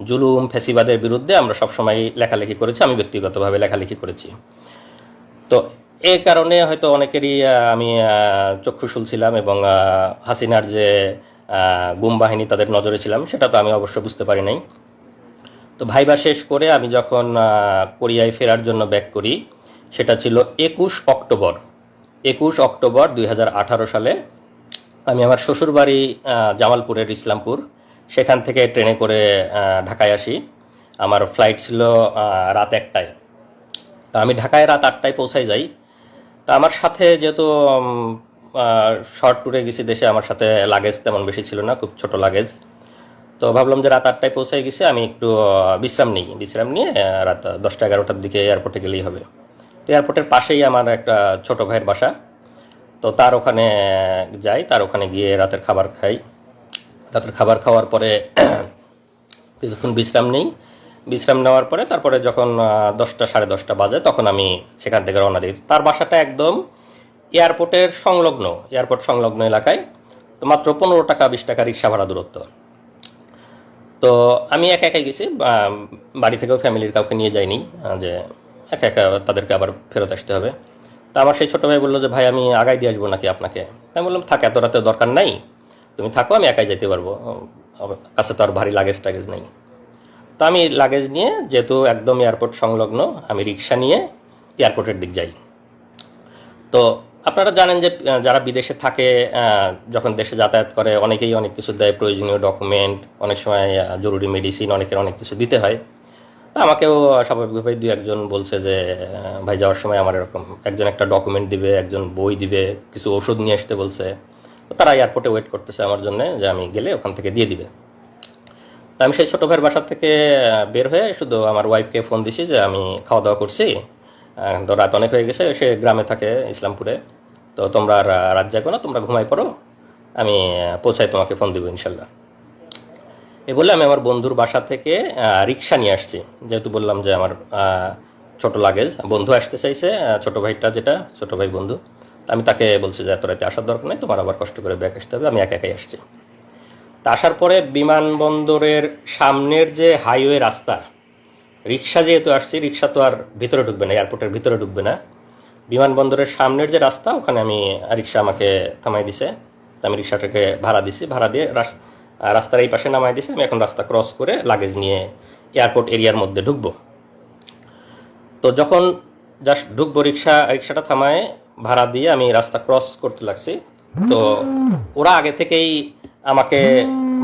জুলুম ফ্যাসিবাদের বিরুদ্ধে আমরা সবসময় লেখালেখি করেছি, আমি ব্যক্তিগতভাবে লেখালেখি করেছি। তো এই কারণে হয়তো অনেকেরই আমি চক্ষুশূল ছিলাম, এবং হাসিনার যে গুম বাহিনী তাদের নজরে ছিলাম, সেটা তো আমি অবশ্য বুঝতে পারি নাই। তো ভাইবা শেষ করে আমি যখন কোরিয়ায় ফেরার জন্য ব্যাক করি, সেটা ছিল 21 অক্টোবর 2018 সালে। আমি আমার শ্বশুরবাড়ি জামালপুরের ইসলামপুর, সেখান থেকে ট্রেনে করে ঢাকায় আসি। আমার ফ্লাইট ছিল রাত 1টায়। তো আমি ঢাকায় রাত 8টায় পৌঁছাই যাই। তা আমার সাথে যেহেতু শর্ট ট্যুরে গেছি দেশে, আমার সাথে লাগেজ তেমন বেশি ছিল না, খুব ছোট লাগেজ। তো ভাবলাম যে রাত 8টায় পৌঁছাই গেছি, আমি একটু বিশ্রাম নিয়ে রাত 10টা-11টার দিকে এয়ারপোর্টে গেলেই হবে। তো এয়ারপোর্টের পাশেই আমার একটা ছোট ভাইয়ের বাসা। তো তার ওখানে যাই, তার ওখানে গিয়ে রাতের খাবার খাই। রাতের খাবার খাওয়ার পরে কিছুক্ষণ বিশ্রাম নেওয়ার পরে তারপরে যখন 10টা-10:30 বাজে, তখন আমি সেখান থেকে রওনা দিই। তার বাসাটা একদম এয়ারপোর্ট সংলগ্ন এলাকায়। তো মাত্র 15 টাকা 20 টাকা রিক্সা ভাড়া দূরত্ব। তো আমি একা একাই গেছি, বাড়ি থেকেও ফ্যামিলির কাউকে নিয়ে যাইনি, যে একা একা তাদেরকে আবার ফেরত আসতে হবে। তা আমার সেই ছোটো ভাই বললো যে ভাই, আমি আগাই দিয়ে আসবো নাকি আপনাকে? আমি বললাম থাক, এত রাতে দরকার নাই, তুমি থাকো, আমি একাই যেতে পারবো, কাছে তো আর ভারী লাগেজ টাগেজ নেই। তো আমি লাগেজ নিয়ে, যেহেতু একদম এয়ারপোর্ট সংলগ্ন, আমি রিক্সা নিয়ে এয়ারপোর্টের দিক যাই। তো আপনারা জানেন যে যারা বিদেশে থাকে, যখন দেশে যাতায়াত করে, অনেকেই অনেক কিছু দেয়, প্রয়োজনীয় ডকুমেন্ট, অনেক সময় জরুরি মেডিসিন, অনেকের অনেক কিছু দিতে হয়। তো আমাকেও স্বাভাবিকভাবে 2-1 জন বলছে যে ভাই, যাওয়ার সময় আমার এরকম একজন একটা ডকুমেন্ট দিবে, একজন বই দিবে, কিছু ওষুধ নিয়ে আসতে বলছে। তো তারা এয়ারপোর্টে ওয়েট করতেছে আমার জন্য, যে আমি গেলে ওখান থেকে দিয়ে দিবে। তো আমি সেই ছোটো ভাইয়ের বাসা থেকে বের হয়ে শুধু আমার ওয়াইফকে ফোন দিছি যে আমি খাওয়া দাওয়া করছি, তো রাত অনেক হয়ে গেছে, সে গ্রামে থাকে ইসলামপুরে, তো তোমরা আর রাত জাগো না, তোমরা ঘুমাই পড়ো, আমি পৌঁছাই তোমাকে ফোন দিব ইনশাল্লাহ। এই বলে আমি আমার বন্ধুর বাসা থেকে রিক্সা নিয়ে আসছি, যেহেতু বললাম যে আমার ছোট লাগেজ, বন্ধু আসতে চাইছে, ছোটো ভাইটা, যেটা ছোটো ভাই বন্ধু, আমি তাকে বলছি যে এত রাতে আসার দরকার নেই, তোমার আবার কষ্ট করে ব্যাক আসতে হবে, আমি একা একাই আসছি। তা আসার পরে বিমানবন্দরের সামনের যে হাইওয়ে রাস্তা, রিক্সা যেহেতু আসছি, রিক্সা তো আর ভিতরে ঢুকবে না, এয়ারপোর্টের ভিতরে ঢুকবে না, বিমানবন্দরের সামনের যে রাস্তা, ওখানে আমি রিক্সা আমাকে থামাই দিছে। আমি রিক্সাটাকে ভাড়া দিছি, ভাড়া দিয়ে রাস্তার এই পাশে নামাই দিছে। আমি এখন রাস্তা ক্রস করে লাগেজ নিয়ে এয়ারপোর্ট এরিয়ার মধ্যে ঢুকবো। তো যখন জাস্ট ঢুকবো, রিক্সাটা থামায় ভাড়া দিয়ে আমি রাস্তা ক্রস করতে লাগছি। তো ওরা আগে থেকেই আমাকে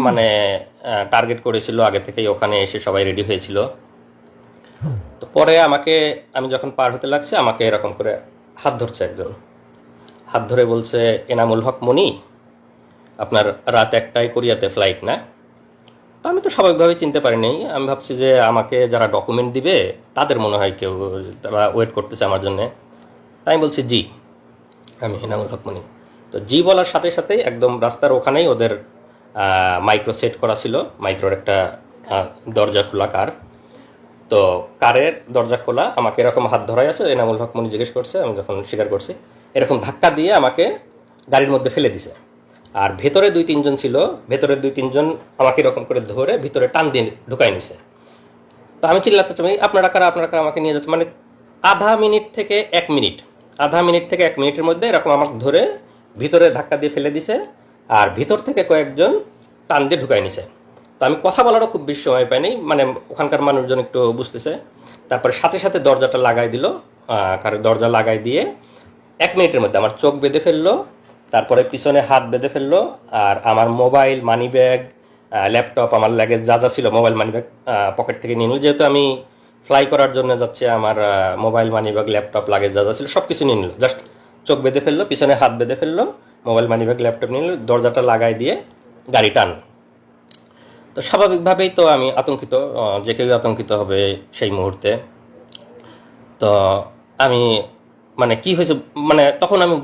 মানে টার্গেট করেছিল, আগে থেকেই ওখানে এসে সবাই রেডি হয়েছিল। তো পরে আমি যখন পার হতে লাগছি, আমাকে এরকম করে হাত ধরছে একজন, হাত ধরে বলছে, এনামুল হক মনি, আপনার রাত 1টায় কোরিয়াতে ফ্লাইট না? তো আমি তো স্বাভাবিকভাবে চিনতে পারিনি, আমি ভাবছি যে আমাকে যারা ডকুমেন্ট দিবে তাদের মনে হয় কেউ, তারা ওয়েট করতেছে আমার জন্যে। তাই আমি বলছি জি, আমি এনামুল হক মনি। তো জি বলার সাথে সাথেই একদম রাস্তার ওখানেই ওদের মাইক্রো সেট করা ছিল, মাইক্রোর একটা দরজা খোলা কার। তো কারের দরজা খোলা, আমাকে এরকম হাত ধরাই আছে, এনামুল হক মনি জিজ্ঞেস করছে, আমি যখন স্বীকার করছি, এরকম ধাক্কা দিয়ে আমাকে গাড়ির মধ্যে ফেলে দিছে। আর ভেতরে 2-3 জন ছিল, ভেতরে 2-3 জন আমাকে এরকম করে ধরে ভিতরে টান দিয়ে ঢুকাই নিছে। তো আমি চিল্লাচ্ছি, তুমি আপনারা কারা আমাকে নিয়ে যাচ্ছে, মানে আধা মিনিট থেকে 1 মিনিটের মধ্যে এরকম আমাকে ধরে ভিতরে ধাক্কা দিয়ে ফেলে দিছে, আর ভিতর থেকে কয়েকজন টান দিয়ে ঢুকাই নিছে। তো আমি কথা বলারও খুব বেশি সময় পাইনি, মানে ওখানকার মানুষজন একটু বুঝতেছে। তারপরে সাথে সাথে দরজাটা লাগাই দিল, কারের দরজা লাগাই দিয়ে 1 মিনিটের মধ্যে আমার চোখ বেঁধে ফেললো, তারপরে পিছনে হাত বেঁধে ফেললো, আর আমার মোবাইল, মানি ব্যাগ, ল্যাপটপ, আমার লাগেজ যা যা ছিল, মোবাইল মানি ব্যাগ পকেট থেকে নিয়ে নিল। যেহেতু আমি ফ্লাই করার জন্য যাচ্ছি, আমার mobile, money bag, laptop, luggage যা যা ছিল সব কিছু নিয়ে নিল। জাস্ট চোখ বেঁধে ফেললো, পিছনে হাত বেঁধে ফেললো, মোবাইল, মানি ব্যাগ, ল্যাপটপ নিয়ে নিল, দরজাটা লাগাই দিয়ে গাড়ি টান। তো স্বাভাবিকভাবেই তো আমি আতঙ্কিত, যে কেউ আতঙ্কিত হবে সেই মুহূর্তে। তো আমি মানে কি হয়েছে, মানে তখন আমি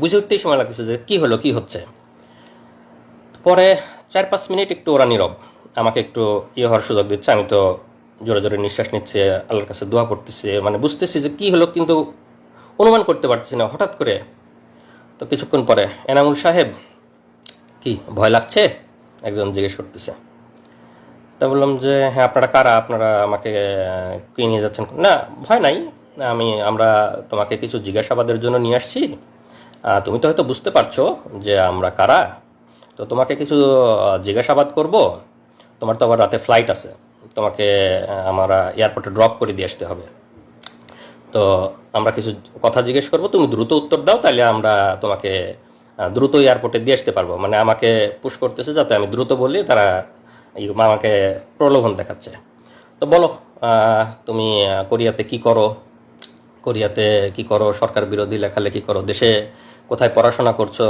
বুঝে উঠতেই সময় লাগতেছে যে কি হচ্ছে। পরে 4-5 মিনিট একটু ওরা নীরব, আমাকে একটু হওয়ার সুযোগ দিচ্ছে। আমি তো জোরে জোরে নিঃশ্বাস নিচ্ছে, আল্লাহর কাছে দোয়া করতেছি, মানে বুঝতেছি যে কি হলো, কিন্তু অনুমান করতে পারতেছি না। হঠাৎ করে তো কিছুক্ষণ পরে, এনামুল সাহেব, কি ভয় লাগছে, একজন জিজ্ঞেস করতেছে। তা বললাম যে হ্যাঁ আপনারা কারা, আপনারা আমাকে কি নিয়ে যাচ্ছেন? না ভয় নাই, আমরা তোমাকে কিছু জিজ্ঞাসাবাদের জন্য নিয়ে আসছি। তুমি তো হয়তো বুঝতে পারছো যে আমরা কারা, তো তোমাকে কিছু জিজ্ঞাসাবাদ করব। তোমার তো আবার রাতে ফ্লাইট আছে, তোমাকে আমরা এয়ারপোর্টে ড্রপ করে দিয়ে আসতে হবে। তো আমরা কিছু কথা জিজ্ঞেস করবো, তুমি দ্রুত উত্তর দাও, তাহলে আমরা তোমাকে দ্রুত এয়ারপোর্টে দিয়ে আসতে পারবো। মানে আমাকে পুশ করতেছে যাতে আমি দ্রুত বলি, তারা আমাকে প্রলোভন দেখাচ্ছে। তো বলো, তুমি কোরিয়াতে কি করো? কোরিয়াতে কি করো? সরকার বিরোধী লেখালেখি করো, দেশে কোথায় পড়াশোনা করছো,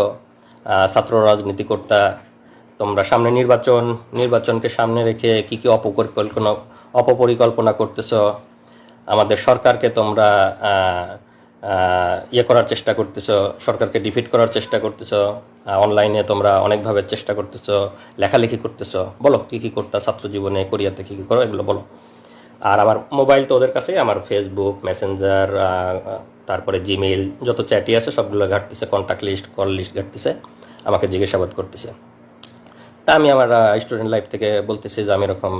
ছাত্র রাজনীতি করতা, তোমরা সামনে নির্বাচনকে সামনে রেখে কি কি অপপরিকল্পনা করতেছো, আমাদের সরকারকে তোমরা ইয়ে করার চেষ্টা করতেছো, সরকারকে ডিফিট করার চেষ্টা করতেছো, অনলাইনে তোমরা অনেকভাবে চেষ্টা করতেছো, লেখালেখি করতেছো, বলো কি কি করতা ছাত্র জীবনে, কোরিয়াতে কি কি করো, এগুলো বলো। আর আমার মোবাইল তো ওদের কাছে, আমার ফেসবুক, মেসেঞ্জার, তারপরে জিমেইল, যত চ্যাটই আছে সবগুলো ঘাটতেছে, কন্ট্যাক্ট লিস্ট, কল লিস্ট ঘাটতেছে, আমাকে জিজ্ঞাসাবাদ করতেছে। তা আমি আমার স্টুডেন্ট লাইফ থেকে বলতেছি যে আমি এরকম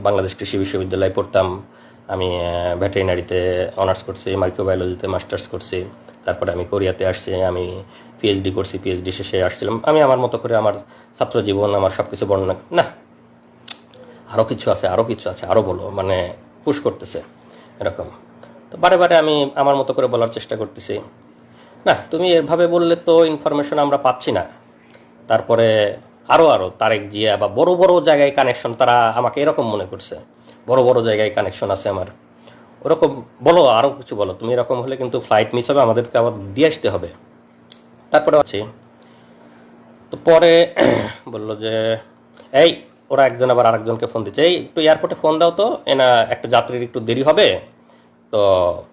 বাংলাদেশ কৃষি বিশ্ববিদ্যালয়ে পড়তাম, আমি ভেটেরিনারিতে অনার্স করছি, মাইক্রোবায়োলজিতে মাস্টার্স করছি, তারপরে আমি কোরিয়াতে আসছি, আমি পিএইচডি করছি, পিএইচডি শেষে আসছিলাম। আমি আমার মতো করে আমার ছাত্র জীবন, আমার সব কিছু বর্ণনা, না আরও কিছু আছে, আরও কিছু আছে, আরও বলো, মানে পুশ করতেছে এরকম। তো বারে বারে আমি আমার মতো করে বলার চেষ্টা করতেছি, না তুমি এভাবে বললে তো ইনফরমেশন আমরা পাচ্ছি না। তারপরে আরও তারেক জিয়া বা বড় বড় জায়গায় কানেকশন, তারা আমাকে এরকম মনে করছে বড় বড় জায়গায় কানেকশন আছে আমার, ওরকম বলো, আরও কিছু বলো, তুমি এরকম হলে কিন্তু ফ্লাইট মিস হবে, আমাদেরকে আবার দিয়ে আসতে হবে। তারপরে আছি, তো পরে বললো যে এই, ওরা একজন আবার আরেকজনকে ফোন দিচ্ছে, এই একটু এয়ারপোর্টে ফোন দাও তো, এনা একটা যাত্রীর একটু দেরি হবে, তো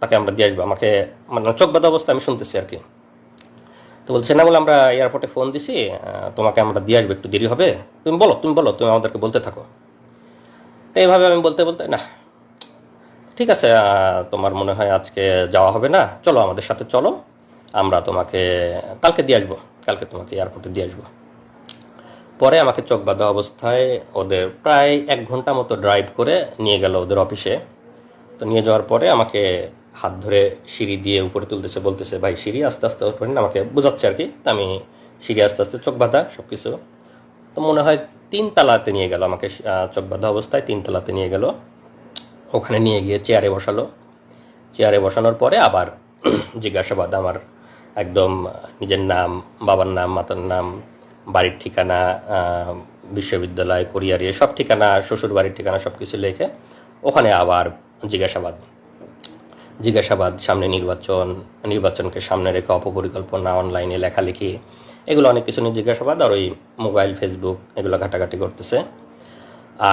তাকে আমরা দিয়ে আসবো। আমাকে মানে চোখ বাঁধা অবস্থা আমি শুনতেছি আর কি। তো বলছে না, বলে আমরা এয়ারপোর্টে ফোন দিছি, তোমাকে আমরা দিয়ে আসবো, একটু দেরি হবে, তুমি বলো, তুমি আমাদেরকে বলতে থাকো। তো এইভাবে আমি বলতে বলতে, না ঠিক আছে, তোমার মনে হয় আজকে যাওয়া হবে না, চলো আমাদের সাথে চলো, আমরা তোমাকে কালকে দিয়ে আসবো, কালকে তোমাকে এয়ারপোর্টে দিয়ে আসবো। পরে আমাকে চোখ বাঁধা অবস্থায় ওদের প্রায় 1 ঘন্টা মতো ড্রাইভ করে নিয়ে গেল ওদের অফিসে। তো নিয়ে যাওয়ার পরে আমাকে হাত ধরে সিঁড়ি দিয়ে উপরে তুলতেছে, বলতেছে ভাই সিঁড়ি আস্তে আস্তে ওঠেন, আমাকে বোঝাচ্ছে আর কি। তো আমি সিঁড়ি আস্তে আস্তে, চোখ বাঁধা সব কিছু। তো মনে হয় 3 তলাতে নিয়ে গেল আমাকে, চোখ বাঁধা অবস্থায় 3 তলাতে নিয়ে গেল। ওখানে নিয়ে গিয়ে চেয়ারে বসালো। চেয়ারে বসানোর পরে আবার জিজ্ঞাসাবাদ, আমার একদম নিজের নাম, বাবার নাম, মাতার নাম, বাড়ির ঠিকানা, বিশ্ববিদ্যালয়, কোরিয়ার সব ঠিকানা, শ্বশুর বাড়ির ঠিকানা সব কিছু লিখে ওখানে আবার জিজ্ঞাসাবাদ। সামনে নির্বাচনকে সামনে রেখে অপপরিকল্পনা, অনলাইনে লেখালেখি, এগুলো অনেক কিছু নিয়ে জিজ্ঞাসাবাদ। আর ওই মোবাইল, ফেসবুক এগুলো ঘাটাঘাটি করতেছে।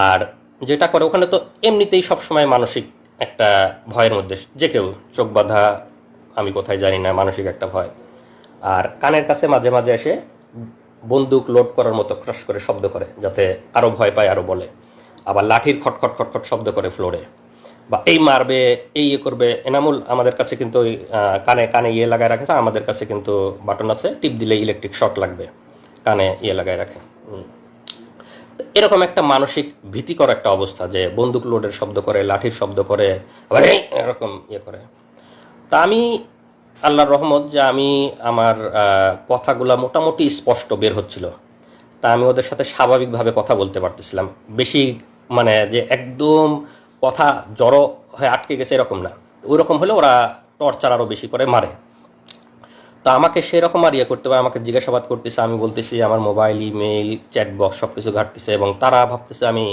আর যেটা করে ওখানে, তো এমনিতেই সবসময় মানসিক একটা ভয়ের মধ্যে যে কেউ, চোখ বাঁধা, আমি কোথায় জানি না, মানসিক একটা ভয়। আর কানের কাছে মাঝে মাঝে এসে বন্দুক লোড করার মতো ক্রশ করে শব্দ করে, যাতে আরও ভয় পায়, আরও বলে। আবার লাঠির খটখট খটখট শব্দ করে ফ্লোরে, বা এই মারবে, এই ইয়ে করবে। এনামুল আমাদের কাছে কিন্তু ওই কানে কানে ইয়ে লাগায় রাখেছে, আমাদের কাছে কিন্তু বাটন আছে, টিপ দিলে ইলেকট্রিক শক লাগবে, কানে ইয়ে লাগায় রাখে। এরকম একটা মানসিক ভীতিকর একটা অবস্থা, যে বন্দুক লোডের শব্দ করে, লাঠির শব্দ করে, আবার এরকম ইয়ে করে। তা আমি, আল্লাহর রহমত যে আমি আমার কথাগুলা মোটামুটি স্পষ্ট বের হচ্ছিল। তা আমি ওদের সাথে স্বাভাবিকভাবে কথা বলতে পারতেছিলাম, বেশি মানে যে একদম কথা জড়ো হয়ে আটকে গেছে এরকম না। ওই রকম হলে ওরা টর্চার আরও বেশি করে মারে। তা আমাকে সেরকম আর ইয়ে করতে হবে, আমাকে জিজ্ঞাসাবাদ করতেছে, আমি বলতেছি আমার মোবাইল, ইমেইল, চ্যাট বক্স সব কিছু ঘাটতেছে, এবং তারা ভাবতেছে আমি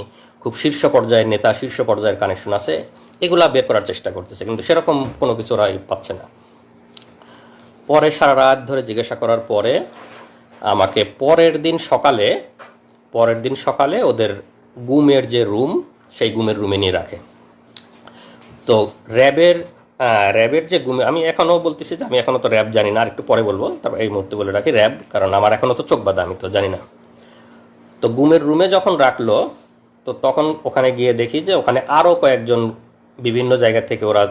খুব শীর্ষ পর্যায়ের নেতা, শীর্ষ পর্যায়ের কানেকশন আছে, এগুলা বের করার চেষ্টা করতেছে, কিন্তু সেরকম কোনো কিছু ওরা পাচ্ছে না। পরে সারা রাত ধরে জিজ্ঞাসা করার পরে আমাকে পরের দিন সকালে ওদের গুমের যে রুম, সেই গুমের রুমে নিয়ে রাখে। তো র্যাবের যে গুমে, আমি এখনও বলতেছি যে আমি এখনও তো র্যাব জানি না, আর একটু পরে বলবো, তারপর এই মুহূর্তে বলে রাখি র্যাব, কারণ আমার এখনও তো চোখ বাঁধা, আমি তো জানি না। তো গুমের রুমে যখন রাখলো, তো তখন ওখানে গিয়ে দেখি যে ওখানে আরও কয়েকজন বিভিন্ন জায়গা থেকে ওরা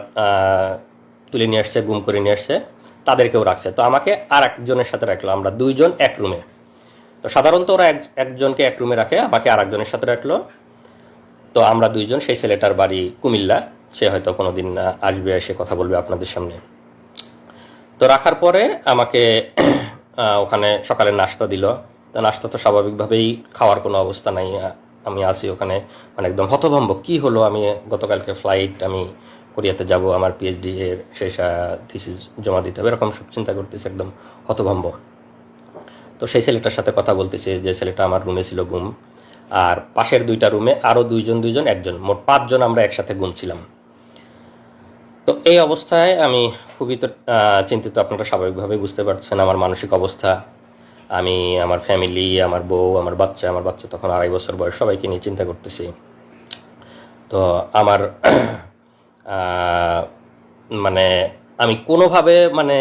তুলে নিয়ে আসছে, গুম করে নিয়ে আসছে, তাদেরকেও রাখছে। তো আমাকে আর একজনের সাথে রাখলো, আমরা 2 জন এক রুমে। তো সাধারণত ওরা একজনকে এক রুমে রাখে, আমাকে আর একজনের সাথে রাখলো। তো আমরা দুইজন, সেই ছেলেটার বাড়ি কুমিল্লা, সে হয়তো কোনোদিন আসবে, এসে কথা বলবে আপনাদের সামনে। তো রাখার পরে আমাকে ওখানে সকালে নাস্তা দিল। তো নাস্তা তো স্বাভাবিকভাবেই খাওয়ার কোনো অবস্থা নাই, আমি আসি ওখানে মানে একদম হতভম্ব, কি হলো, আমি গতকালকে ফ্লাইট, আমি কোরিয়াতে যাব, আমার পিএইচডি এর শেষ থিসিস জমা দিতে হবে, এরকম সব চিন্তা করতেছি, একদম হতভম্ব। তো সেই ছেলেটার সাথে কথা বলতেছে, যে ছেলেটা আমার রুমে ছিল গুম, আর পাশের দুইটা রুমে আরও দুইজন একজন, মোট 5 জন আমরা একসাথে গুনছিলাম। তো এই অবস্থায় আমি খুবই তো চিন্তিত, আপনারা স্বাভাবিকভাবেই বুঝতে পারছেন আমার মানসিক অবস্থা। আমি আমার ফ্যামিলি, আমার বউ, আমার বাচ্চা তখন 2.5 বছর বয়স, সবাইকে নিয়ে চিন্তা করতেছি। তো আমার মানে আমি কোনোভাবে মানে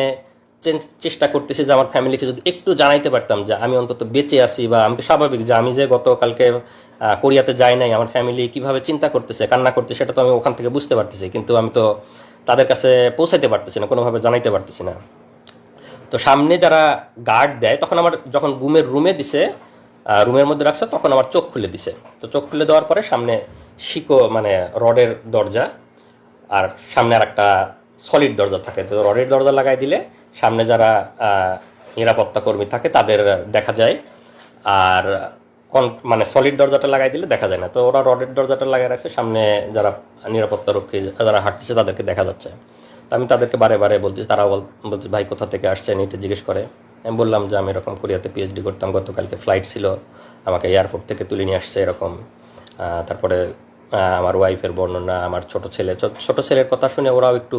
চেষ্টা করতেছি যে আমার ফ্যামিলিকে যদি একটু জানাইতে পারতাম যে আমি অন্তত বেঁচে আছি, বা আমি তো স্বাভাবিক যে আমি যে গতকালকে কোরিয়াতে যাই নাই, আমার ফ্যামিলি কিভাবে চিন্তা করতেছে, কান্না করতেছে, সেটা তো আমি ওখান থেকে বুঝতে পারতেছি, কিন্তু আমি তো তাদের কাছে পৌঁছাইতে পারতেছি না, কোনোভাবে জানাইতে পারতেছি না। তো সামনে যারা গার্ড দেয়, তখন আমার যখন গুমের রুমে দিছে, রুমের মধ্যে রাখছে, তখন আমার চোখ খুলে দিছে। তো চোখ খুলে দেওয়ার পরে সামনে মানে রডের দরজা, আর সামনে আর একটা সলিড দরজা থাকে। তো রডের দরজা লাগাই দিলে সামনে যারা নিরাপত্তা কর্মী থাকে তাদের দেখা যায়, আর মানে সলিড দরজাটা লাগাই দিলে দেখা যায় না। তো ওরা রডের দরজাটা লাগাই রাখছে, সামনে যারা নিরাপত্তা রক্ষী যারা হাঁটতেছে তাদেরকে দেখা যাচ্ছে। তো আমি তাদেরকে বারে বারে বলতেছি, তারা বলছে ভাই কোথা থেকে আসছেন, এটা জিজ্ঞেস করে। আমি বললাম যে আমি এরকম কোরিয়াতে পিএইচডি করতাম, গতকালকে ফ্লাইট ছিল, আমাকে এয়ারপোর্ট থেকে তুলে নিয়ে আসছে এরকম। তারপরে আমার ওয়াইফের বর্ণনা, আমার ছোট ছেলের কথা শুনে ওরাও একটু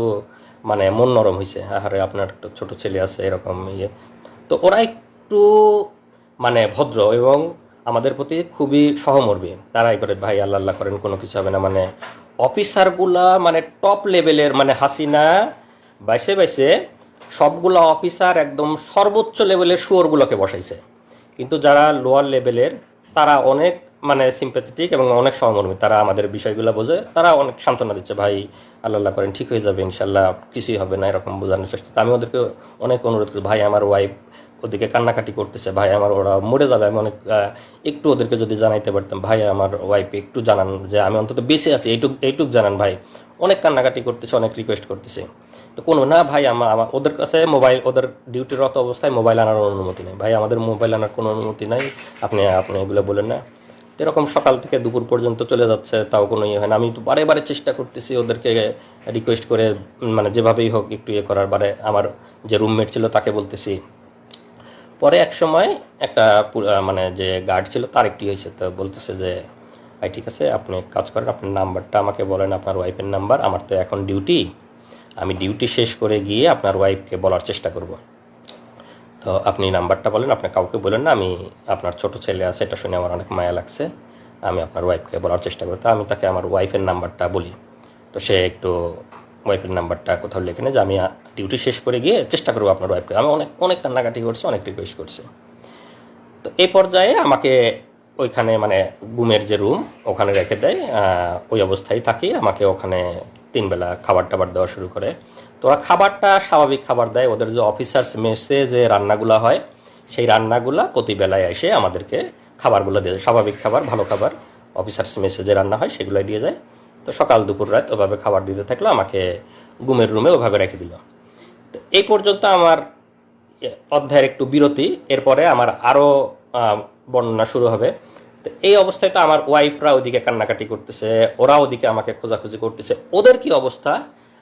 মানে মন নরম হয়েছে, আরে আপনার একটা ছোট ছেলে আছে এরকম ইয়ে। তো ওরা একটু মানে ভদ্র এবং আমাদের প্রতি খুবই সহমর্মী। তারাই করে ভাই আল্লাহ আল্লাহ করেন, কোনো কিছু হবে না। মানে অফিসারগুলা মানে টপ লেভেলের, মানে হাসিনা বাইসে সবগুলা অফিসার একদম সর্বোচ্চ লেভেলের শুয়োরগুলোকে বসাইছে, কিন্তু যারা লোয়ার লেভেলের তারা অনেক মানে সিম্প্যাথেটিক এবং অনেক সহমর্মী, তারা আমাদের বিষয়গুলো বোঝে, তারা অনেক সান্ত্বনা দিচ্ছে, ভাই আল্লাহ আল্লাহ করেন, ঠিক হয়ে যাবে ইনশাল্লাহ, কিছুই হবে না, এরকম বোঝানোর চেষ্টা। আমি ওদেরকে অনেক অনুরোধ করি, ভাই আমার ওয়াইফ ওদিকে কান্নাকাটি করতেছে, ভাই আমার ওরা মরে যাবে, আমি অনেক একটু ওদেরকে যদি জানাইতে পারতাম, ভাই আমার ওয়াইফে একটু জানান যে আমি অন্তত বেঁচে আছি, এইটুক জানান ভাই। অনেক কান্নাকাটি করতেছে, অনেক রিকোয়েস্ট করতেছে। তো কোনো না ভাই, আমার ওদের কাছে মোবাইল, ওদের ডিউটিরত অবস্থায় মোবাইল আনার অনুমতি নেই, ভাই আমাদের মোবাইল আনার কোনো অনুমতি নাই, আপনি এগুলো বলেন না। এরকম সকাল থেকে দুপুর পর্যন্ত চলে যাচ্ছে, তাও কোনো ইয়ে হয় না। আমি তো বারে বারে চেষ্টা করতেছি ওদেরকে রিকোয়েস্ট করে, মানে যেভাবেই হোক একটু ইয়ে করার। বারে আমার যে রুমমেট ছিল তাকে বলতেছি। পরে এক সময় একটা মানে যে গার্ড ছিল তার একটি হয়েছে, তো বলতেছে যে ভাই ঠিক আছে, আপনি কাজ করেন, আপনার নাম্বারটা আমাকে বলেন, আপনার ওয়াইফের নাম্বার, আমার তো এখন ডিউটি, আমি ডিউটি শেষ করে গিয়ে আপনার ওয়াইফকে বলার চেষ্টা করব। তো আপনি নাম্বারটা বলেন, আপনি কাউকে বলেন না, আমি আপনার ছোট ছেলে আছে, এটা শুনে আমার অনেক মায়া লাগছে, আমি আপনার ওয়াইফকে বলার চেষ্টা করি। তো আমি তাকে আমার ওয়াইফের নাম্বারটা বলি। তো সে একটু ওয়াইফের নাম্বারটা কোথাও লিখে নেয় যে আমি ডিউটি শেষ করে গিয়ে চেষ্টা করবো আপনার ওয়াইফকে। আমি অনেক অনেক কান্নাকাটি করছি, অনেক রিকোয়েস্ট করছি। তো এই পর্যায়ে আমাকে ওইখানে মানে গুমের যে রুম ওখানে রেখে দেয়, ওই অবস্থায় থাকি। আমাকে ওখানে 3 বেলা খাবার টাবার দেওয়া শুরু করে। তো ওরা খাবারটা স্বাভাবিক খাবার দেয়, ওদের যে অফিসার্স মেসে যে রান্নাগুলো হয় সেই রান্নাগুলা প্রতি বেলায় এসে আমাদেরকে খাবারগুলো দিয়ে যায়, স্বাভাবিক খাবার, ভালো খাবার, অফিসার্স মেসে যে রান্না হয় সেগুলোই দিয়ে যায়। তো সকাল দুপুর রাত ওভাবে খাবার দিতে থাকলো, আমাকে গুমের রুমে ওভাবে রেখে দিল। তো এই পর্যন্ত আমার অধ্যায়ের একটু বিরতি, এরপরে আমার আরও বর্ণনা শুরু হবে। তো এই অবস্থায় তো আমার ওয়াইফরা ওদিকে কান্নাকাটি করতেছে, ওরা ওদিকে আমাকে খোঁজাখুঁজি করতেছে, ওদের কি অবস্থা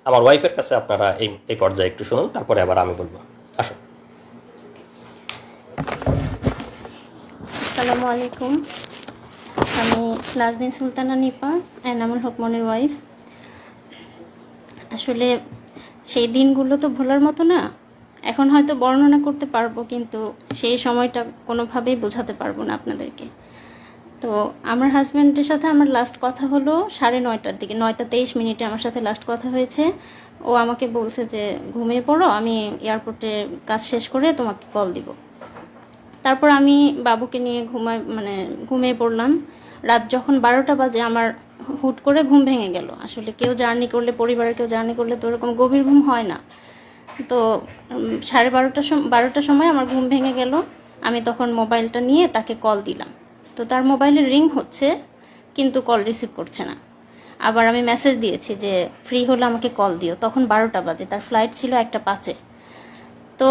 আমার ওয়াইফের কাছে আপনারা এই পর্যায়ে একটু শুনুন, তারপরে আবার আমি বলবো। আসুন। আসসালামু আলাইকুম, আমি নাজনীন সুলতানা নিপা, এনামুল হক মনির ওয়াইফ। আসলে সেই দিনগুলো তো ভোলার মতো না। এখন হয়তো বর্ণনা করতে পারবো, কিন্তু সেই সময়টা কোনোভাবেই বোঝাতে পারবো না আপনাদেরকে। তো আমার হাজব্যান্ডের সাথে আমার লাস্ট কথা হলো 9:30টার দিকে, 9:23 আমার সাথে লাস্ট কথা হয়েছে। ও আমাকে বলছে যে ঘুমিয়ে পড়ো, আমি এয়ারপোর্টে কাজ শেষ করে তোমাকে কল দিব। তারপর আমি বাবুকে নিয়ে ঘুমিয়ে পড়লাম। রাত যখন 12টা বাজে আমার হুট করে ঘুম ভেঙে গেল। আসলে কেউ জার্নি করলে, পরিবারের কেউ জার্নি করলে তো ওরকম গভীর ঘুম হয় না। তো 12টার সময় আমার ঘুম ভেঙে গেল। আমি তখন মোবাইলটা নিয়ে তাকে কল দিলাম। তো তার মোবাইলে রিং হচ্ছে, কিন্তু কল রিসিভ করছে না। আবার আমি মেসেজ দিয়েছি যে ফ্রি হলে আমাকে কল দিও, তখন 12টা বাজে, তার ফ্লাইট ছিল 1টা 5-এ। তো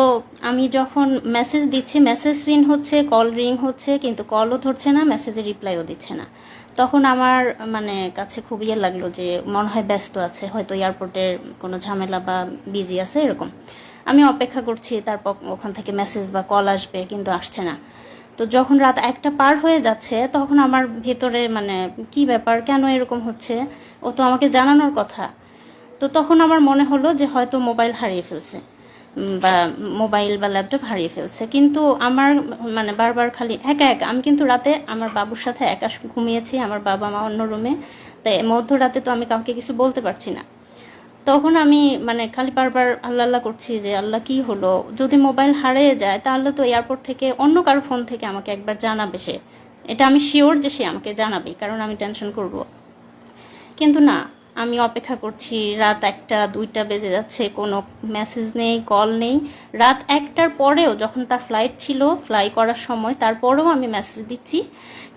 আমি যখন মেসেজ দিচ্ছি, মেসেজ সিন হচ্ছে, কল রিং হচ্ছে, কিন্তু কলও ধরছে না, মেসেজের রিপ্লাইও দিচ্ছে না। তখন আমার মানে কাছে খুব ইয়ে লাগলো যে মনে হয় ব্যস্ত আছে, হয়তো এয়ারপোর্টের কোনো ঝামেলা বা বিজি আছে এরকম। আমি অপেক্ষা করছি তারপর ওখান থেকে মেসেজ বা কল আসবে, কিন্তু আসছে না। তো যখন রাত 1টা পার হয়ে যাচ্ছে তখন আমার ভেতরে মানে কি ব্যাপার, কেন এরকম হচ্ছে, ও তো আমাকে জানানোর কথা। তো তখন আমার মনে হলো যে হয়তো মোবাইল হারিয়ে ফেলছে, বা মোবাইল বা ল্যাপটপ হারিয়ে ফেলছে। কিন্তু আমার মানে বারবার খালি একা একা, আমি কিন্তু রাতে আমার বাবুর সাথে একা ঘুমিয়েছি, আমার বাবা মা অন্য রুমে, তাই মধ্যরাতে তো আমি কাউকে কিছু বলতে পারছি না। তখন আমি মানে খালি বারবার আল্লাহ আল্লাহ করছি যে আল্লাহ কি হলো, যদি মোবাইল হারিয়ে যায় তাহলে তো এয়ারপোর্ট থেকে অন্য কারো ফোন থেকে আমাকে একবার জানাবে সে, এটা আমি শিওর যে সে আমাকে জানাবে, কারণ আমি টেনশন করব। কিন্তু না, আমি অপেক্ষা করছি, রাত 1টা 2টা বেজে যাচ্ছে, কোনো মেসেজ নেই, কল নেই। রাত 1টার পরেও যখন তার ফ্লাইট ছিল, ফ্লাই করার সময়, তারপরেও আমি মেসেজ দিচ্ছি,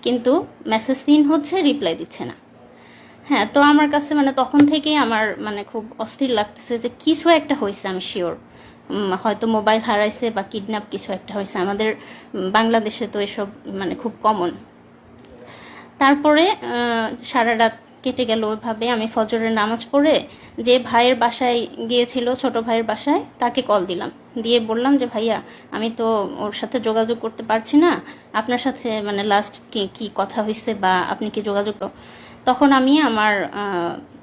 কিন্তু মেসেজ সিন হচ্ছে, রিপ্লাই দিচ্ছে না। হ্যাঁ, তো আমার কাছে মানে তখন থেকেই আমার মানে খুব অস্থির লাগতেছে যে কিছু একটা হয়েছে, আমি শিওর। হয়তো মোবাইল হারাইছে বা কিডন্যাপ কিছু একটা হয়েছে। আমাদের বাংলাদেশে তো এসব মানে খুব কমন। তারপরে সারা রাত কেটে গেল ওইভাবে। আমি ফজরের নামাজ পড়ে যে ভাইয়ের বাসায় গিয়েছিল, ছোট ভাইয়ের বাসায়, তাকে কল দিলাম, দিয়ে বললাম যে ভাইয়া আমি তো ওর সাথে যোগাযোগ করতে পারছি না, আপনার সাথে মানে লাস্ট কি কি কথা হয়েছে বা আপনি কি যোগাযোগ। তখন আমি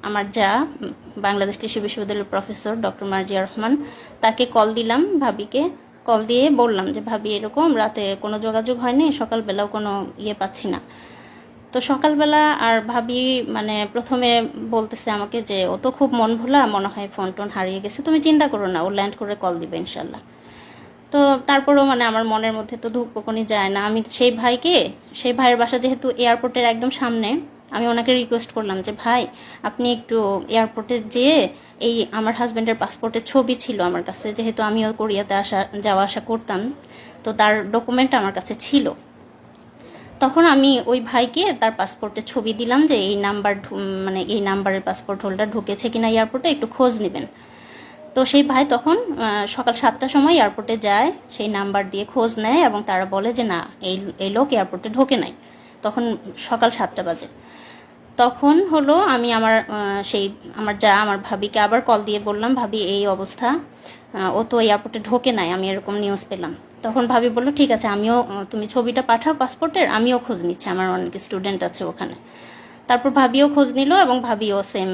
আমার যা বাংলাদেশ কৃষি বিশ্ববিদ্যালয়ের প্রফেসর ডক্টর মার্জিয়া রহমান, তাকে কল দিলাম, ভাবিকে কল দিয়ে বললাম যে ভাবি এরকম রাতে কোনো যোগাযোগ হয়নি, সকালবেলাও কোনো ইয়ে পাচ্ছি না। তো সকালবেলা আর ভাবি মানে প্রথমে বলতেছে আমাকে যে ও তো খুব মন ভোলা, মনে হয় ফোন টোন হারিয়ে গেছে, তুমি চিন্তা করো না, ও ল্যান্ড করে কল দিবে ইনশাল্লাহ। তো তারপরেও মানে আমার মনের মধ্যে তো ধুকপুকুনি যায় না। আমি সেই ভাইয়ের বাসা যেহেতু এয়ারপোর্টের একদম সামনে, আমি ওনাকে রিকোয়েস্ট করলাম যে ভাই আপনি একটু এয়ারপোর্টে যেয়ে, এই আমার হাজব্যান্ডের পাসপোর্টের ছবি ছিল আমার কাছে, যেহেতু আমিও কোরিয়াতে যাওয়া আসা করতাম, তো তার ডকুমেন্ট আমার কাছে ছিল। তখন আমি ওই ভাইকে তার পাসপোর্টের ছবি দিলাম যে এই নাম্বার মানে এই নাম্বারের পাসপোর্ট হোল্ডার ঢুকেছে কিনা এয়ারপোর্টে, একটু খোঁজ নেবেন। তো সেই ভাই তখন সকাল 7টার সময় এয়ারপোর্টে যায়, সেই নাম্বার দিয়ে খোঁজ নেয় এবং তারা বলে যে না, এই লোক এয়ারপোর্টে ঢোকে নাই। তখন সকাল 7টা বাজে। তখন হলো আমি আমার ভাবিকে আবার কল দিয়ে বললাম ভাবি এই অবস্থা, ও তো এয়ারপোর্টে ঢোকে নাই, আমি এরকম নিউজ পেলাম। তখন ভাবি বললো ঠিক আছে, আমিও তুমি ছবিটা পাঠাও পাসপোর্টের, আমিও খোঁজ নিচ্ছি, আমার অনেক স্টুডেন্ট আছে ওখানে। তারপর ভাবিও খোঁজ নিল এবং ভাবিও সেম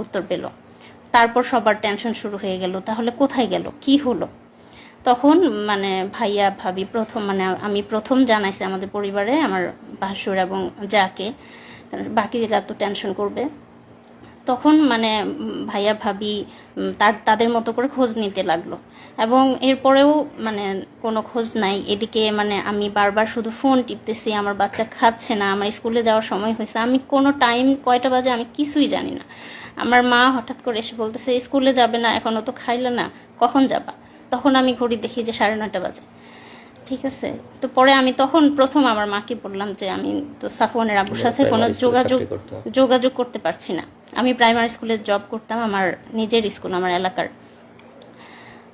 উত্তর পেল। তারপর সবার টেনশন শুরু হয়ে গেল, তাহলে কোথায় গেল, কি হলো। তখন মানে ভাইয়া ভাবি মানে আমি প্রথম জানাইছি আমাদের পরিবারে, আমার ভাসুর এবং যাকে, বাকিরা তো টেনশন করবে। তখন মানে ভাইয়া ভাবি তাদের মতো করে খোঁজ নিতে লাগলো, এবং এরপরেও মানে কোনো খোঁজ নাই। এদিকে মানে আমি বারবার শুধু ফোন টিপতেছি, আমার বাচ্চা খাচ্ছে না, আমার স্কুলে যাওয়ার সময় হয়েছে, আমি কোনো টাইম কয়টা বাজে আমি কিছুই জানি না। আমার মা হঠাৎ করে এসে বলতেছে স্কুলে যাবে না, এখনও তো খাইলে না, কখন যাবা। তখন আমি ঘড়ি দেখি যে 9:30 বাজে। ঠিক আছে, তো পরে আমি তখন প্রথম আমার মাকে বললাম যে আমি তো সাফওয়ানের আব্বুর সাথে কোনো যোগাযোগ করতে পারছি না। আমি প্রাইমারি স্কুলে জব করতাম, আমার নিজের স্কুল, আমার এলাকার।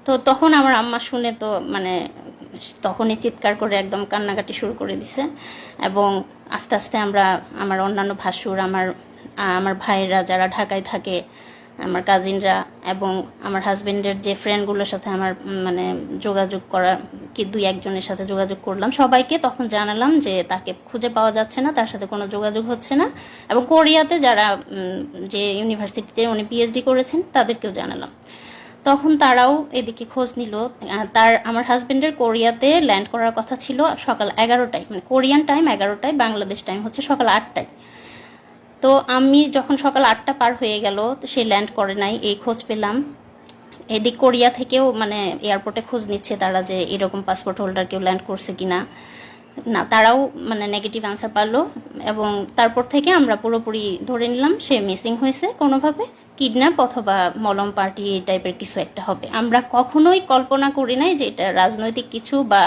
তো তখন আমার আম্মা শুনে তো মানে তখনই চিৎকার করে একদম কান্নাকাটি শুরু করে দিছে। এবং আস্তে আস্তে আমার অন্যান্য ভাসুর, আমার ভাইয়েরা যারা ঢাকায় থাকে, আমার কাজিনরা, এবং আমার হাজবেন্ডের যে ফ্রেন্ডগুলোর সাথে আমার মানে যোগাযোগ করা, কি 2-1 জনের সাথে যোগাযোগ করলাম, সবাইকে তখন জানালাম যে তাকে খুঁজে পাওয়া যাচ্ছে না, তার সাথে কোনো যোগাযোগ হচ্ছে না। এবং কোরিয়াতে যারা যে ইউনিভার্সিটিতে উনি পিএইচডি করেছেন তাদেরকেও জানালাম। তখন তারাও এদিকে খোঁজ নিল। আমার হাজবেন্ডের কোরিয়াতে ল্যান্ড করার কথা ছিল সকাল 11টায়, মানে কোরিয়ান টাইম 11টায়, বাংলাদেশ টাইম হচ্ছে সকাল 8টায়। তো আমি যখন সকাল 8টা পার হয়ে গেল, সে ল্যান্ড করে নাই, এই খোঁজ পেলাম। এদিক কোরিয়া থেকেও মানে এয়ারপোর্টে খোঁজ নিচ্ছে তারা যে এরকম পাসপোর্ট হোল্ডার কেউ ল্যান্ড করছে কিনা, না, তারাও মানে নেগেটিভ আনসার পারলো। এবং তারপর থেকে আমরা পুরোপুরি ধরে নিলাম সে মিসিং হয়েছে, কোনোভাবে কিডন্যাপ অথবা মলম পার্টি এই টাইপের কিছু একটা হবে। আমরা কখনোই কল্পনা করি নাই যে এটা রাজনৈতিক কিছু বা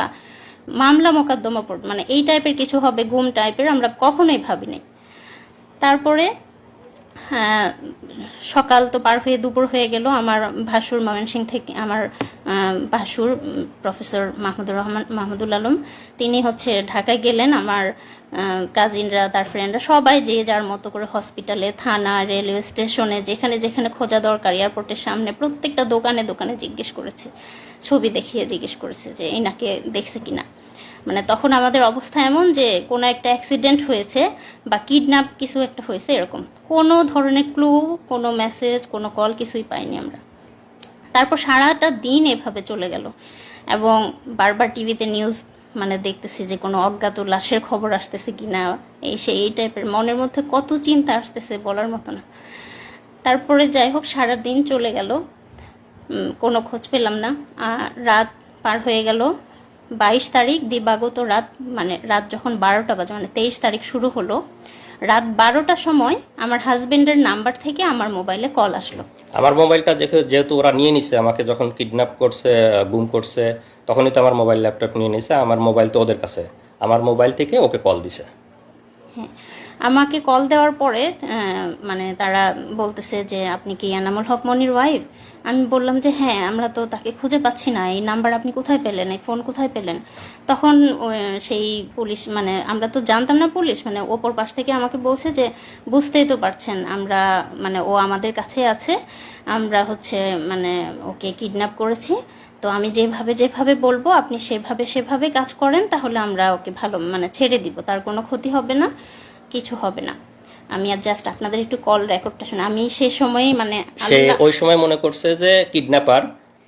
মামলা মোকদ্দমা মানে এই টাইপের কিছু হবে, গুম টাইপের, আমরা কখনোই ভাবি নাই। তারপরে সকাল তো পার হয়ে দুপুর হয়ে গেল। আমার ভাসুর ময়মনসিংহ থেকে, আমার ভাসুর প্রফেসর মাহমুদুল আলম, তিনি হচ্ছে ঢাকায় গেলেন। আমার কাজিনরা, তার ফ্রেন্ডরা সবাই যে যার মতো করে হসপিটালে, থানা, রেলওয়ে স্টেশনে, যেখানে যেখানে খোঁজা দরকার, এয়ারপোর্টের সামনে প্রত্যেকটা দোকানে দোকানে জিজ্ঞেস করেছে, ছবি দেখিয়ে জিজ্ঞেস করেছে যে এনাকে দেখছে কিনা। মানে তখন আমাদের অবস্থা এমন যে কোনো একটা অ্যাক্সিডেন্ট হয়েছে বা কিডন্যাপ কিছু একটা হয়েছে, এরকম কোনো ধরনের ক্লু, কোনো মেসেজ, কোনো কল কিছুই পাইনি আমরা। তারপর সারাটা দিন এভাবে চলে গেল এবং বারবার টিভিতে নিউজ মানে দেখতেছি যে কোনো অজ্ঞাত লাশের খবর আসতেছে কিনা, এই টাইপের মনের মধ্যে কত চিন্তা আসতেছে বলার মতো না। তারপরে যাই হোক সারা দিন চলে গেল, কোনো খোঁজ পেলাম না। রাত পার হয়ে গেল, 22 তারিখ দিবাগত রাত, মানে রাত যখন 12টা বাজে, মানে 23 তারিখ শুরু হলো, রাত 12টার সময় আমার হাজবেন্ডের নাম্বার থেকে আমার মোবাইলে কল আসলো। আমার মোবাইলটা যেহেতু ওরা নিয়ে নিছে, আমাকে যখন কিডন্যাপ করছে, গুম করছে, তখনই তো আমার মোবাইল ল্যাপটপ নিয়ে নিছে। আমার মোবাইল তো ওদের কাছে, আমার মোবাইল থেকে ওকে কল দিছে। হ্যাঁ, আমাকে কল দেওয়ার পরে মানে তারা বলতেছে যে আপনি কি এনামুল হক মনির ওয়াইফ? আমি বললাম যে হ্যাঁ, আমরা তো তাকে খুঁজে পাচ্ছি না, এই নাম্বার আপনি কোথায় পেলেন, এই ফোন কোথায় পেলেন? তখন সেই পুলিশ, মানে আমরা তো জানতাম না পুলিশ, মানে ওপর পাশ থেকে আমাকে বলছে যে বুঝতেই তো পারছেন, আমরা মানে ও আমাদের কাছে আছে, আমরা হচ্ছে মানে ওকে কিডন্যাপ করেছি, তো আমি যেভাবে যেভাবে বলবো আপনি সেভাবে কাজ করেন, তাহলে আমরা ওকে ভালো মানে ছেড়ে দিব, তার কোনো ক্ষতি হবে না, কিছু হবে না। আমি আর জাস্ট আপনাদের একটু কল রেকর্ডটা শুনে, আমি সেই সময় মানে সে ওই সময় মনে করছে যে কিডন্যাপার,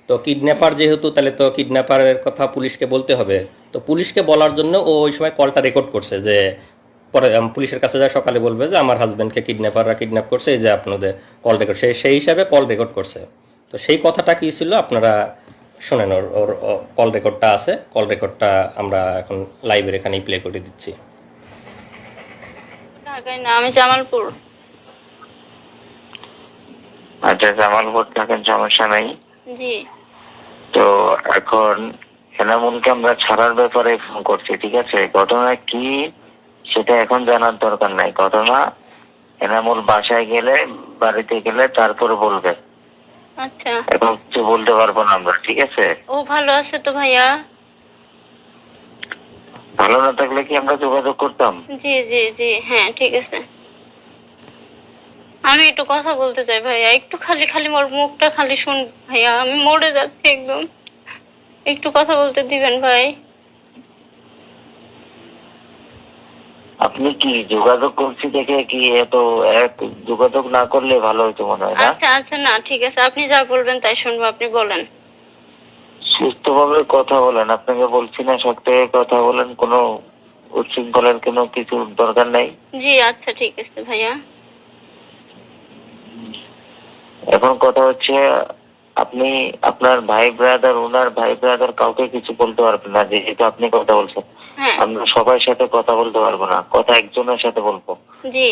তো কিডন্যাপার যেহেতু, তাহলে তো কিডন্যাপারের কথা পুলিশকে বলতে হবে। তো পুলিশকে বলার জন্য ও ওই সময় কলটা রেকর্ড করছে, যে পরে পুলিশের কাছে যা সকালে বলবে যে আমার হাজবেন্ডকে কিডন্যাপাররা কিডন্যাপ করছে, এই যে আপনাদের কল রেকর্ড, সেই হিসাবে কল রেকর্ড করছে। তো সেই কথাটা কি ছিল আপনারা শোনেন, ওর কল রেকর্ডটা আছে, কল রেকর্ডটা আমরা এখন লাইভের এখানেই প্লে করে দিচ্ছি। ঢাকায় না, আমি জামালপুর। আচ্ছা, জামালপুর থাকেন, সমস্যা নাই। জি। তো এখন এনামুলকে আমরা ছাড়ার ব্যাপারে ফোন করছি, ঠিক আছে? ঘটনা কি সেটা এখন জানার দরকার নাই। ঘটনা এনামুল বাসায় গেলে, বাড়িতে গেলে তারপরে বলবে। আচ্ছা, এখন কিছু বলতে পারবো না আমরা, ঠিক আছে? ও ভালো আছে তো ভাইয়া? ভালো না থাকলে কি আমরা যোগাযোগ করতাম? জি জি জি, হ্যাঁ ঠিক আছে। আমি একটু কথা বলতে চাই ভাইয়া, একটু খালি খালি মোর মুখটা খালি শুন ভাইয়া, আমি মরে যাচ্ছি একদম, একটু কথা বলতে দিবেন ভাই? আপনি কি যোগাযোগ করছি দেখে কি এত যোগাযোগ না করলে ভালো হইতো মনে হয় না? আচ্ছা আচ্ছা, না ঠিক আছে, আপনি যা বলবেন তাই শুনবো, আপনি বলেন। সুস্থভাবে কথা বলেন, আপনাকে বলছি না সত্যি কথা বলেন, কোনো উচ্ছৃঙ্খলের কোনো কিছু দরকার নাই। জি আচ্ছা ঠিক আছে ভাইয়া। এখন কথা হচ্ছে, আপনি আপনার ভাই ব্রাদার, ওনার ভাই ব্রাদার কাউকে কিছু বলতে পারবেন না, যেহেতু আপনি কথা বলছেন। হ্যাঁ। আমরা সবার সাথে কথা বলতে পারবো না, কথা একজনের সাথে বলবো। জি।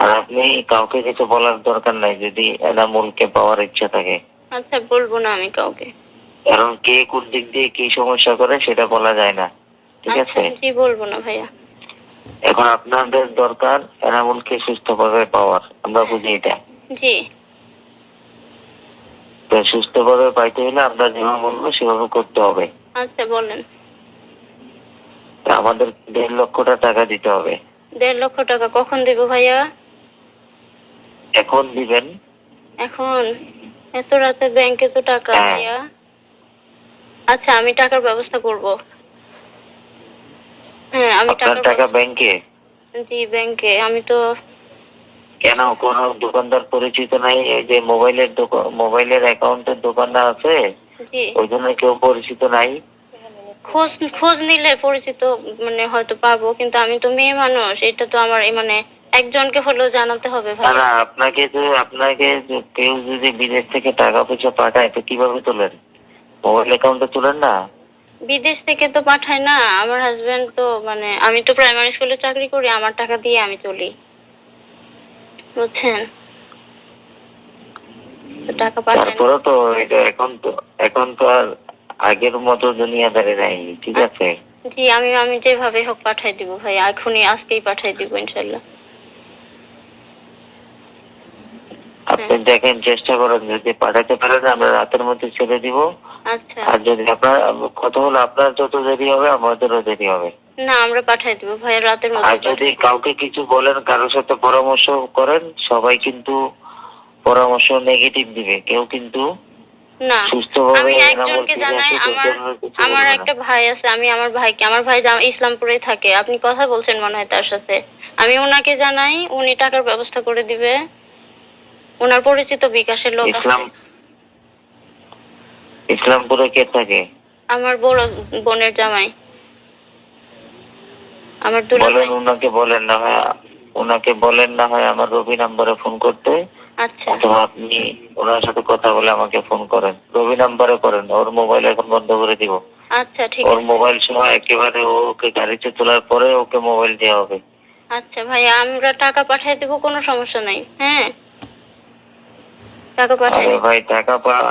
আর আপনি কাউকে কিছু বলার দরকার নাই যদি এনামুলকে পাওয়ার ইচ্ছা থাকে। আচ্ছা, বলবো না আমি কাউকে। কারণ কে কোন দিক দিয়ে কি সমস্যা করে সেটা বলা যায় না, ঠিক আছে? জি বলবো না ভাইয়া। এখন আপনাদের দরকার এনামুলকে সুস্থভাবে পাওয়ার, আমরা বুঝি এটা। জি। তো সুস্থভাবে পাইতে হলে আমরা যেভাবে বলবো সেভাবে করতে হবে। আচ্ছা বলেন। আমাদের 1.5 লক্ষ টাকা দিতে হবে। 1.5 লক্ষ টাকা কখন দেব ভাইয়া? এখন দিবেন? এখন? এত রাতে ব্যাংকে তো টাকা ভাইয়া। আচ্ছা, আমি টাকার ব্যবস্থা করব। হ্যাঁ, আমি টাকা ব্যাংকে? জি ব্যাংকে। আমি তো কেন, কোন দোকানদার পরিচিত নাই? এই যে মোবাইলের অ্যাকাউন্টের দোকানটা আছে, জি ওই জন্য কেউ পরিচিত নাই? খোঁজ নিলে পরিচিত মানে হয়তো পাবো, কিন্তু আমি তো মেয়ে মানুষ, এটা তো আমার মানে একজনকে হলেও জানাতে হবে ভাই। না, আপনাকে কেউ যদি বিদেশ থেকে টাকা পয়সা পাঠায় তো কিভাবে তোলেন? মোবাইল অ্যাকাউন্টে তোলেন না? বিদেশ থেকে তো পাঠায় না, আমার হাজবেন্ড তো মানে, আমি তো প্রাইমারি স্কুলে চাকরি করি, আমার টাকা দিয়ে আমি চলি, বুঝছেন? টাকা পাঠায়। তারপরে তো এটা এখন তো আর আগের মতো দুনিয়াদারি নাই, ঠিক আছে? জি, আমি যেভাবে হোক পাঠাই দিব ভাই, এখনই আজকেই পাঠাই দিব ইনশাল্লাহ। আপনি দেখেন, চেষ্টা করেন, যদি পাঠাতে পারেন আমরা রাতের মধ্যে ছেড়ে দিব। আচ্ছা, আর যদি আপনার কথা হলো, আপনার যত দেরি হবে আমাদেরও দেরি হবে। না আমরা পাঠাই দিব ভাইয়া রাতের আর মধ্যে। যদি কাউকে কিছু বলেন, কারোর সাথে পরামর্শ করেন, সবাই কিন্তু পরামর্শ নেগেটিভ দিবে, কেউ কিন্তু না সুস্থভাবে আমি এনামুল একজনকে ফিরে জানাই, আসে আমার কিছু আমার বলবে না। একটা ভাই আছে, আমি আমার ভাইকে, আমার ভাই ইসলামপুরেই থাকে, আপনি কথা বলছেন মনে হয় তার সাথে, আমি ওনাকে জানাই, উনি টাকার ব্যবস্থা করে দিবে। ওনার পরিচিত বিকাশের লোক আছে। ইসলামপুরে কে থাকে? আমার বড় বোনের জামাই, আমার দুলা বলেন, ভাই। ওনাকে বলেন না হয় আমার রবি নাম্বারে ফোন করতে, আচ্ছা অথবা আপনি ওনার সাথে কথা বলে আমাকে ফোন করেন। রবি নাম্বারে করেন, ওর মোবাইল এখন বন্ধ করে দিব। আচ্ছা ঠিক ওর আছে। মোবাইল সময় একেবারে ওকে গাড়িতে তোলার পরে ওকে মোবাইল দেওয়া হবে। আচ্ছা ভাইয়া, আমরা টাকা পাঠিয়ে দেবো, কোনো সমস্যা নাই। হ্যাঁ টাকা পাঠিয়ে আরে ভাই,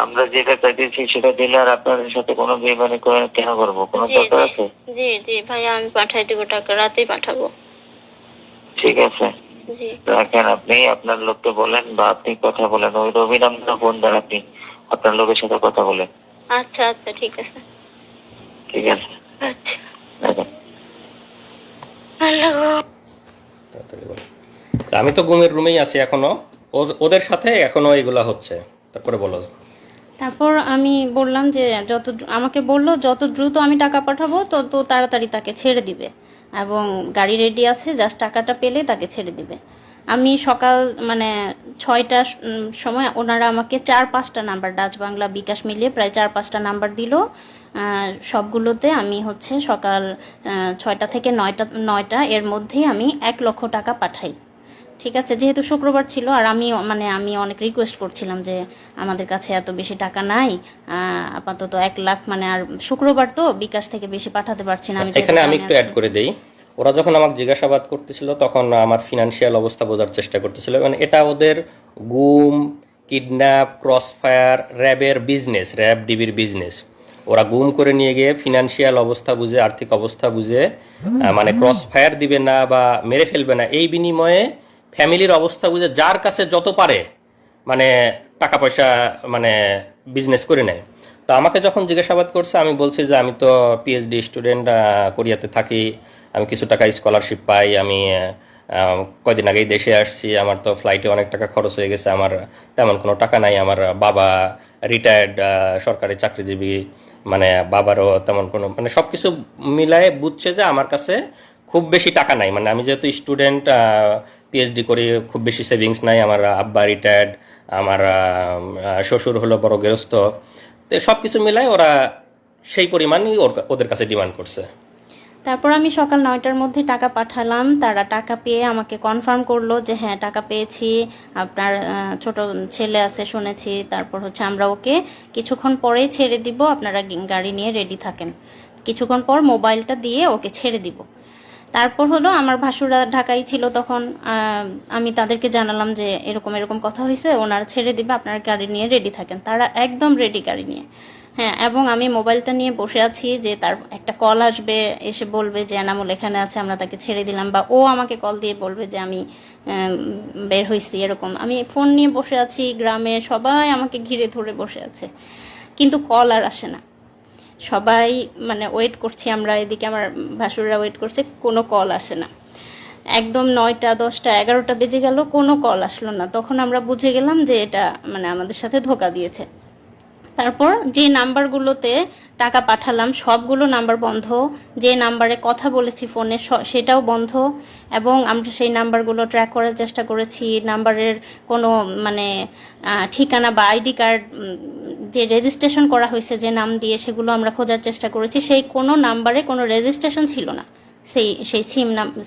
আমরা যেটা চাইতেছি সেটা দিলে আর আপনাদের সাথে কোনো বেইমানি কেন করবো? কোনো জি দরকার আছে? জি জি ভাইয়া, আমি পাঠিয়ে দেবো টাকা, রাতেই পাঠাবো। ঠিক আছে, জি রাখেন। আপনি আপনার লোককে বলেন বা আপনি কথা বলেন, ওই রবি নাম্বার ফোন দেন, আপনি আপনার লোকের সাথে কথা বলেন। আচ্ছা আচ্ছা ঠিক আছে। ঠিক আছে, আচ্ছা রাখেন। আল্লাহ। তাড়াতাড়ি বলো। তা আমি তো ঘুমের রুমেই আছি এখনো, ওদের সাথে এখনো এগুলা হচ্ছে। তারপরে বলো। তারপর আমি বললাম যে আমাকে বলল যত দ্রুত আমি টাকা পাঠাবো তত তাড়াতাড়ি তাকে ছেড়ে দিবে, এবং গাড়ি রেডি আছে, জাস্ট টাকাটা পেলে তাকে ছেড়ে দিবে। আমি সকাল মানে 6টার সময় ওনারা আমাকে 4-5টা নাম্বার, ডাচ বাংলা বিকাশ মিলিয়ে প্রায় 4-5টা নাম্বার দিল। সবগুলোতে আমি হচ্ছে সকাল 6টা থেকে 9টা এর মধ্যেই আমি 1 লক্ষ টাকা পাঠাই। ঠিক আছে, যেহেতু শুক্রবার ছিল আর আমি অনেক রিকোয়েস্ট করছিলাম যে আমাদের কাছে এত বেশি টাকা নাই, আপাতত 1 লাখ, মানে আর শুক্রবার তো বিকাশ থেকে বেশি পাঠাতে পারছি না। এখানে আমি একটু অ্যাড করে দেই। ওরা যখন আমাকে জিজ্ঞাসাবাদ করতেছিল তখন আমার ফিনান্সিয়াল অবস্থা বোঝার চেষ্টা করতেছিল, মানে এটা ওদের গুম, কিডন্যাপ, ক্রসফায়ার, র্যাবের বিজনেস, র্যাব ডিবির বিজনেস। ওরা গুম করে নিয়ে গিয়ে ফিনান্সিয়াল অবস্থা বুঝে, আর্থিক অবস্থা বুঝে, মানে ক্রসফায়ার দিবে না বা মেরে ফেলবে না, এই বিনিময়ে ফ্যামিলির অবস্থা বুঝে যার কাছে যত পারে মানে টাকা পয়সা মানে বিজনেস করে নেয়। তো আমাকে যখন জিজ্ঞাসাবাদ করছে আমি বলছি যে আমি তো পিএইচডি স্টুডেন্ট, কোরিয়াতে থাকি, আমি কিছু টাকা স্কলারশিপ পাই, আমি কয়দিন আগেই দেশে আসছি, আমার তো ফ্লাইটে অনেক টাকা খরচ হয়ে গেছে, আমার তেমন কোনো টাকা নাই, আমার বাবা রিটায়ার্ড সরকারি চাকরিজীবী, মানে বাবারও তেমন কোনো, মানে সব কিছু মিলায়ে বুঝছে যে আমার কাছে খুব বেশি টাকা নাই, মানে আমি যেহেতু স্টুডেন্ট, পিএইচডি করি, খুব বেশি সেভিংস নাই, আমার আব্বা রিটায়ার্ড, আমার শ্বশুর হলো বড় গৃহস্থ, তো সব কিছু মিলায় ওরা সেই পরিমাণই ওদের কাছে ডিমান্ড করছে। তারপর আমি সকাল 9টার মধ্যে টাকা পাঠালাম, তারা টাকা পেয়ে আমাকে কনফার্ম করলো যে হ্যাঁ টাকা পেয়েছি, আপনার ছোট ছেলে আছে শুনেছি, তারপর হচ্ছে আমরা ওকে কিছুক্ষণ পরেই ছেড়ে দিব, আপনারা গাড়ি নিয়ে রেডি থাকেন, কিছুক্ষণ পর মোবাইলটা দিয়ে ওকে ছেড়ে দিব। তারপর হলো আমার ভাসুরা ঢাকায় ছিল তখন, আমি তাদেরকে জানালাম যে এরকম এরকম কথা হয়েছে, ওনারা ছেড়ে দিবে, আপনারা গাড়ি নিয়ে রেডি থাকেন। তারা একদম রেডি গাড়ি নিয়ে। হ্যাঁ, এবং আমি মোবাইলটা নিয়ে বসে আছি যে তার একটা কল আসবে, এসে বলবে যে এনামুল এখানে আছে, আমরা তাকে ছেড়ে দিলাম, বা ও আমাকে কল দিয়ে বলবে যে আমি বের হয়েছি, এরকম। আমি ফোন নিয়ে বসে আছি, গ্রামে সবাই আমাকে ঘিরে ধরে বসে আছে, কিন্তু কল আর আসে না। সবাই মানে ওয়েট করছি আমরা, এদিকে আমার ভাসুররা ওয়েট করছে, কোনো কল আসে না। একদম 9টা, 10টা, 11টা বেজে গেল, কোনো কল আসলো না। তখন আমরা বুঝে গেলাম যে এটা মানে আমাদের সাথে ধোঁকা দিয়েছে। তারপর যে নাম্বারগুলোতে টাকা পাঠালাম সবগুলো নাম্বার বন্ধ, যে নাম্বারে কথা বলেছি ফোনে সেটাও বন্ধ, এবং আমরা সেই নাম্বারগুলো ট্র্যাক করার চেষ্টা করেছি। নাম্বারের কোনো মানে ঠিকানা বা আইডি কার্ড যে রেজিস্ট্রেশন করা হয়েছে যে নাম দিয়ে, সেগুলো আমরা খোঁজার চেষ্টা করেছি, সেই কোনো নাম্বারে কোনো রেজিস্ট্রেশন ছিল না সেই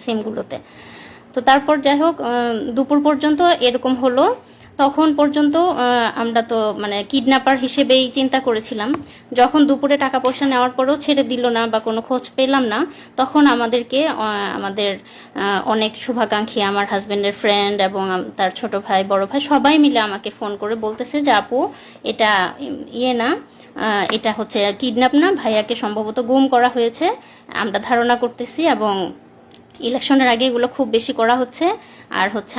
সিমগুলোতে। তো তারপর যাই হোক, দুপুর পর্যন্ত এরকম হলো। তখন পর্যন্ত আমরা তো মানে কিডন্যাপার হিসেবেই চিন্তা করেছিলাম। যখন দুপুরে টাকা পয়সা নেওয়ার পরেও ছেড়ে দিল না বা কোনো খোঁজ পেলাম না, তখন আমাদেরকে আমাদের অনেক শুভাকাঙ্ক্ষী, আমার হাজব্যান্ডের ফ্রেন্ড এবং তার ছোট ভাই, বড় ভাই, সবাই মিলে আমাকে ফোন করে বলতেছে যে আপু এটা না, এটা হচ্ছে কিডন্যাপ না, ভাইয়াকে সম্ভবত গুম করা হয়েছে, আমরা ধারণা করতেছি, এবং ইলেকশনের আগে এগুলো খুব বেশি করা হচ্ছে, আর হচ্ছে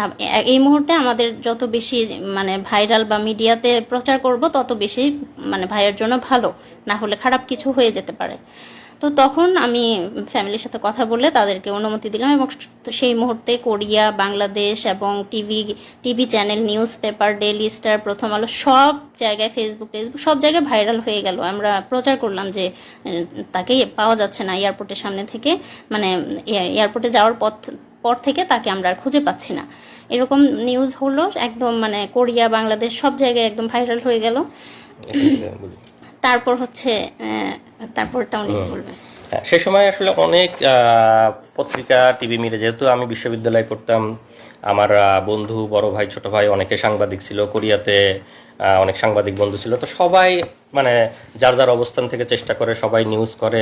এই মুহূর্তে আমাদের যত বেশি মানে ভাইরাল বা মিডিয়াতে প্রচার করব তত বেশি মানে ভাইয়ের জন্য ভালো, না হলে খারাপ কিছু হয়ে যেতে পারে। তো তখন আমি ফ্যামিলির সাথে কথা বলে তাদেরকে অনুমতি দিলাম, এবং সেই মুহূর্তে কোরিয়া, বাংলাদেশ এবং TV channel, news paper, daily star, প্রথম আলো সব জায়গায়, ফেসবুক সব জায়গায় ভাইরাল হয়ে গেল। আমরা প্রচার করলাম যে তাকে পাওয়া যাচ্ছে না এয়ারপোর্টের সামনে থেকে, মানে এয়ারপোর্টে যাওয়ার পর থেকে তাকে আমরা আর খুঁজে পাচ্ছি না। এরকম নিউজ হলো একদম, মানে কোরিয়া, বাংলাদেশ সব জায়গায় একদম ভাইরাল হয়ে গেল। তারপর হচ্ছে তারপরটা উনি বলবেন। সেই সময় আসলে অনেক পত্রিকা, টিভি মিডিয়া, যেহেতু আমি বিশ্ববিদ্যালয়ে পড়তাম, আমার বন্ধু, বড় ভাই, ছোট ভাই অনেকে সাংবাদিক ছিল, কোরিয়াতে অনেক সাংবাদিক বন্ধু ছিল। তো সবাই মানে যার যার অবস্থান থেকে চেষ্টা করে, সবাই নিউজ করে,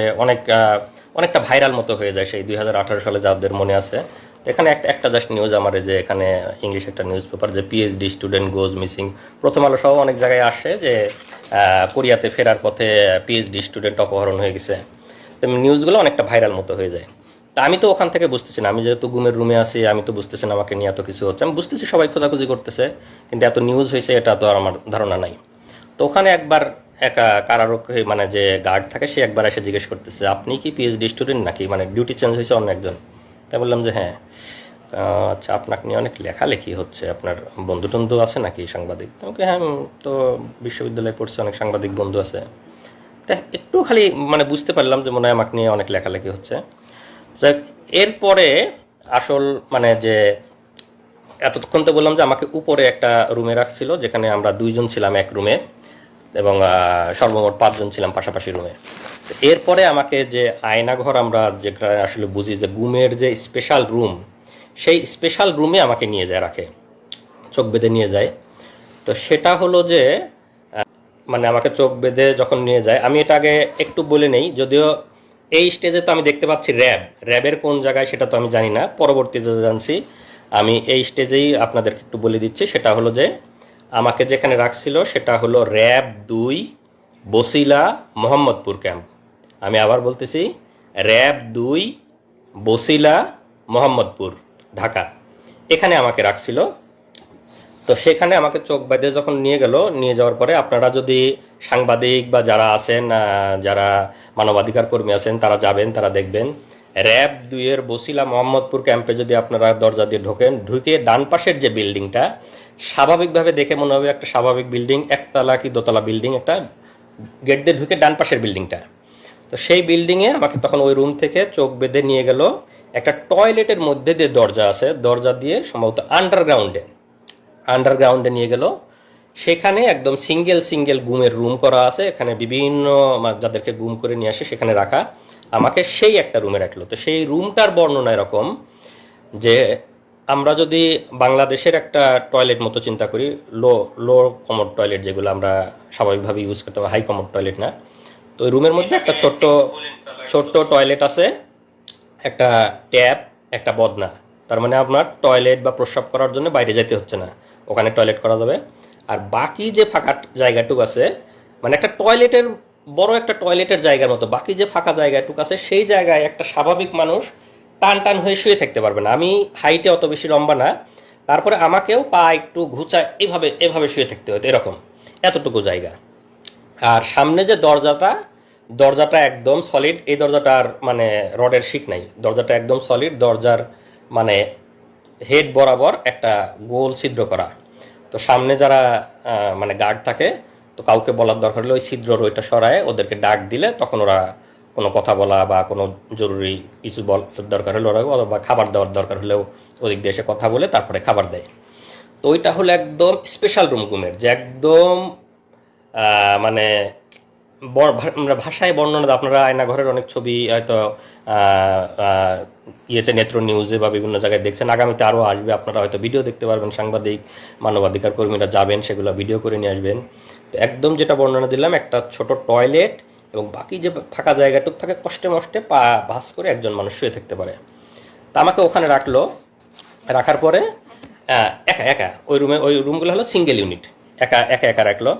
অনেকটা ভাইরাল মতো হয়ে যায় সেই 2018 সালে, যাদের মনে আছে। তো এখানে একটা জাস্ট নিউজ আমার, যে এখানে ইংলিশ একটা নিউজ পেপার, যে পিএইচডি স্টুডেন্ট গোজ মিসিং, প্রথম আলো সহ অনেক জায়গায় আসে যে কোরিয়াতে ফেরার পথে পিএইচডি স্টুডেন্ট অপহরণ হয়ে গেছে। তো নিউজগুলো অনেকটা ভাইরাল মতো হয়ে যায়। তা আমি তো ওখান থেকে বুঝতেছি না, আমি যেহেতু ঘুমের রুমে আছি, আমি তো বুঝতেছি না আমাকে নিয়ে এত কিছু হচ্ছে। আমি বুঝতেছি সবাই খোঁজাখুঁজি করতেছে, কিন্তু এত নিউজ হয়েছে এটা তো আর আমার ধারণা নাই। তো ওখানে একবার কারারক্ষী, মানে যে গার্ড থাকে, সে একবার এসে জিজ্ঞেস করতেছে, আপনি কি পিএইচডি স্টুডেন্ট নাকি, মানে ডিউটি চেঞ্জ হয়েছে অন্য একজন। তাই বললাম যে হ্যাঁ। আচ্ছা, আপনাকে নিয়ে অনেক লেখালেখি হচ্ছে, আপনার বন্ধু টন্ধু আছে নাকি সাংবাদিক? তোমাকে হ্যাঁ, তো বিশ্ববিদ্যালয়ে পড়ছে, অনেক সাংবাদিক বন্ধু আছে। তা একটু খালি মানে বুঝতে পারলাম যে মনে হয় আমাকে নিয়ে অনেক লেখালেখি হচ্ছে। এরপরে আসল মানে যে এতক্ষণ তো বললাম যে আমাকে উপরে একটা রুমে রাখছিল, যেখানে আমরা 2 জন ছিলাম এক রুমে, এবং সর্বমোট 5 জন ছিলাম পাশাপাশি রুমে। এরপরে আমাকে যে আয়নাঘর, আমরা যেটা আসলে বুঝি যে ঘুমের যে স্পেশাল রুম, সেই স্পেশাল রুমে আমাকে নিয়ে যায়, রাখে, চোখ বেঁধে নিয়ে যায়। তো সেটা হলো যে মানে আমাকে চোখ বেঁধে যখন নিয়ে যায়, আমি এটা আগে একটু বলে নেই, যদিও এই স্টেজে তো আমি দেখতে পাচ্ছি র্যাবের কোন জায়গায় সেটা তো আমি জানি না, পরবর্তীতে জানছি। আমি এই স্টেজেই আপনাদেরকে একটু বলে দিচ্ছি। সেটা হলো যে আমাকে যেখানে রাখছিল সেটা হলো র্যাব 2 বসিলা মোহাম্মদপুর ক্যাম্প। আমি আবার বলতেছি, র্যাব 2 বসিলা মোহাম্মদপুর, ঢাকা, এখানে আমাকে রাখছিল। তো সেখানে আমাকে চোখ বেঁধে যখন নিয়ে গেল, নিয়ে যাওয়ার পরে আপনারা যদি সাংবাদিক বা যারা আছেন, যারা মানবাধিকার কর্মী আছেন, তারা যাবেন, তারা দেখবেন র্যাব 2 এর বসিলা মোহাম্মদপুর ক্যাম্পে যদি আপনারা দরজা দিয়ে ঢুকে ডান পাশের যে বিল্ডিংটা, স্বাভাবিকভাবে দেখে মনে হবে একটা স্বাভাবিক বিল্ডিং, একতলা কি দোতলা বিল্ডিং, একটা গেট দিয়ে ঢুকে ডান পাশের বিল্ডিংটা। তো সেই বিল্ডিংয়ে আমাকে তখন ওই রুম থেকে চোখ বেঁধে নিয়ে গেল একটা টয়লেটের মধ্যে দিয়ে দরজা আছে, দরজা দিয়ে সম্ভবত আন্ডারগ্রাউন্ডে নিয়ে গেল। সেখানে একদম সিঙ্গেল গুমের রুম করা আছে, এখানে বিভিন্ন যাদেরকে গুম করে নিয়ে আসে সেখানে রাখা, আমাকে সেই একটা রুমে রাখলো। তো সেই রুমটার বর্ণনা এরকম যে, আমরা যদি বাংলাদেশের একটা টয়লেট মতো চিন্তা করি, লো কমোড টয়লেট, যেগুলো আমরা স্বাভাবিকভাবে ইউজ করতে হবে, হাই কমোড টয়লেট না। তো ওই রুমের মধ্যে একটা ছোট্ট টয়লেট আছে, একটা ট্যাপ, একটা বদনা। তার মানে আপনার টয়লেট বা প্রস্রাব করার জন্য বাইরে যেতে হচ্ছে না, ওখানে টয়লেট করা যাবে। আর বাকি যে ফাঁকা জায়গাটুকু আছে, মানে একটা টয়লেটের বড় একটা টয়লেটের জায়গার মতো বাকি যে ফাঁকা জায়গাটুকু আছে, সেই জায়গায় একটা স্বাভাবিক মানুষ টান হয়ে শুয়ে থাকতে পারবে না। আমি হাইটে অত বেশি লম্বা না, তারপরে আমাকেও পা একটু ঘুচায় এভাবে শুয়ে থাকতে হতো, এরকম এতটুকু জায়গা। আর সামনে যে দরজাটা একদম সলিড, এই দরজাটার মানে রডের শিক নাই, দরজাটা একদম সলিড, দরজার মানে হেড বরাবর একটা গোল ছিদ্র করা। তো সামনে যারা মানে গার্ড থাকে, তো কাউকে বলার দরকার হলে ওই ছিদ্রর ওইটা সরায় ওদেরকে ডাক দিলে তখন ওরা কোনো কথা বলা বা কোনো জরুরি কিছু দরকার হলে ওরা, বা খাবার দেওয়ার দরকার হলেও ওদিক দিয়ে এসে কথা বলে তারপরে খাবার দেয়। তো ওইটা হলো একদম স্পেশাল রুম ঘুমের, যে একদম মানে ভাষায় বর্ণনা, আপনারা আয়নাঘরের অনেক ছবি হয়তো ইয়েতে নেত্র নিউজে বা বিভিন্ন জায়গায় দেখছেন, আগামীতে আরও আসবে, আপনারা হয়তো ভিডিও দেখতে পারবেন, সাংবাদিক মানবাধিকার কর্মীরা যাবেন, সেগুলো ভিডিও করে নিয়ে আসবেন। তো একদম যেটা বর্ণনা দিলাম, একটা ছোট টয়লেট এবং বাকি যে ফাঁকা জায়গাটুক থাকে, কষ্টে মষ্টে পা ভাঁজ করে একজন মানুষ শুয়ে থাকতে পারে। তা আমাকে ওখানে রাখার পরে একা ওই রুমগুলো হলো সিঙ্গেল ইউনিট, একা রাখলো।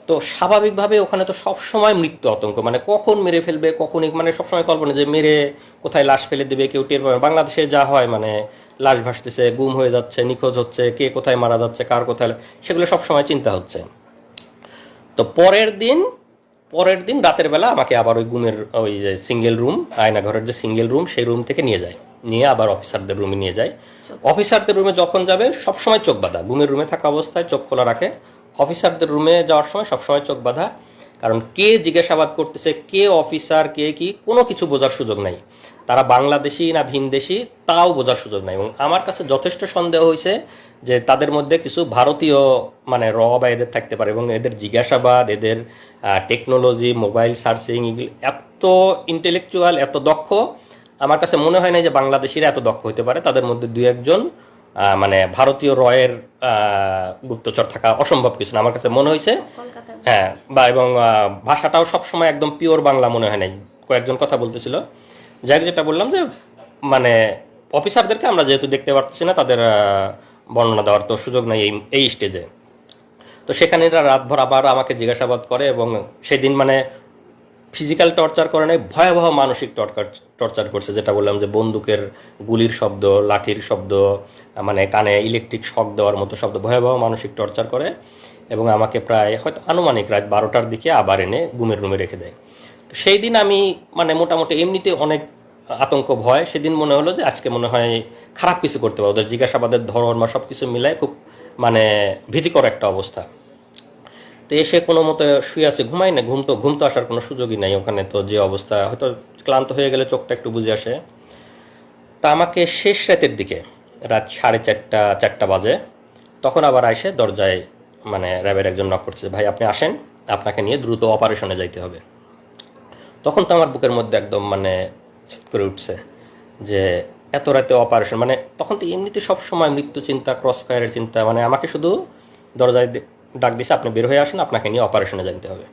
তো স্বাভাবিকভাবে ওখানে তো সবসময় মৃত্যু আতঙ্ক, মানে কখন মেরে ফেলবে, কখন মানে সবসময় কল্পনা যে মেরে কোথায় লাশ ফেলে দেবে, কেউ টের পাবে। বাংলাদেশে যা হয় মানে লাশ ভাসতেছে, গুম হয়ে যাচ্ছে, নিখোঁজ হচ্ছে, কে কোথায় মারা যাচ্ছে, কার কোথায়, সেগুলো সবসময় চিন্তা হচ্ছে। তো পরের দিন রাতের বেলা আমাকে আবার ওই গুমের ওই যে সিঙ্গেল রুম, আয়না ঘরের যে সিঙ্গেল রুম, সেই রুম থেকে নিয়ে আবার অফিসারদের রুমে নিয়ে যায়। অফিসারদের রুমে যখন যাবে সবসময় চোখ বাঁধা, গুমের রুমে থাকা অবস্থায় চোখ খোলা রাখে। অফিসারদের রুমে যাওয়ার সময় সবসময় চোখ বাঁধা, কারণ কে জিজ্ঞাসাবাদ করতেছে, কে অফিসার, কে কি, কোনো কিছু বোঝার সুযোগ নাই। তারা বাংলাদেশি না ভিনদেশি তাও বোঝার সুযোগ নাই। এবং আমার কাছে যথেষ্ট সন্দেহ হয়েছে যে তাদের মধ্যে কিছু ভারতীয় মানে বা এদের থাকতে পারে, এবং এদের জিজ্ঞাসাবাদ, এদের টেকনোলজি, মোবাইল সার্চিং, এগুলো এত ইন্টেলেকচুয়াল, এত দক্ষ, আমার কাছে মনে হয় না যে বাংলাদেশিরা এত দক্ষ হতে পারে। তাদের মধ্যে দু একজন মানে ভারতীয় রয়ের গুপ্তচর থাকা অসম্ভব কিছু না, আমার কাছে মনে হয়েছে। কলকাতার হ্যাঁ, বা এবং ভাষাটাও সবসময় একদম পিওর বাংলা মনে হয় নাই, কয়েকজন কথা বলতেছিল। যাই হোক, যেটা বললাম যে মানে অফিসারদেরকে আমরা যেহেতু দেখতে পাচ্ছি না, তাদের বর্ণনা দেওয়ার তো সুযোগ নেই এই স্টেজে। তো সেখানে এরা রাতভর আবার আমাকে জিজ্ঞাসাবাদ করে, এবং সেদিন মানে ফিজিক্যাল টর্চার করে নাই, ভয়াবহ মানসিক টর্চার করছে। যেটা বললাম যে বন্দুকের গুলির শব্দ, লাঠির শব্দ, মানে কানে ইলেকট্রিক শক দেওয়ার মতো শব্দ, ভয়াবহ মানসিক টর্চার করে। এবং আমাকে প্রায় হয়তো আনুমানিক রাত 12টার দিকে আবার এনে গুমের রুমে রেখে দেয়। তো সেই দিন আমি মানে মোটামুটি এমনিতে অনেক আতঙ্ক ভয়, সেদিন মনে হলো যে আজকে মনে হয় খারাপ কিছু করতে পারবো। ওদের জিজ্ঞাসাবাদের ধরন বা সব কিছু মিলায় খুব মানে ভীতিকর একটা অবস্থা। তো এসে কোনো মতো শুয়ে আছে, ঘুমাই না, ঘুম তো আসার কোনো সুযোগই নাই ওখানে। তো যে অবস্থা, হয়তো ক্লান্ত হয়ে গেলে চোখটা একটু বুঝে আসে। তা আমাকে শেষ রাতের দিকে, রাত 4:30 বাজে, তখন আবার আইসে দরজায় মানে র্যাবের একজন নক করছে, ভাই আপনি আসেন, আপনাকে নিয়ে দ্রুত অপারেশনে যাইতে হবে। তখন তো আমার বুকের মধ্যে একদম মানে চিৎ করে উঠছে যে এত রাতে অপারেশন, মানে তখন তো এমনিতে সবসময় মৃত্যু চিন্তা, ক্রস ফায়ারের চিন্তা, মানে আমাকে শুধু দরজায় ডাক দিছে, আপনি বের হয়ে আসেন, আপনাকে নিয়ে অপারেশনে যেতে হবে।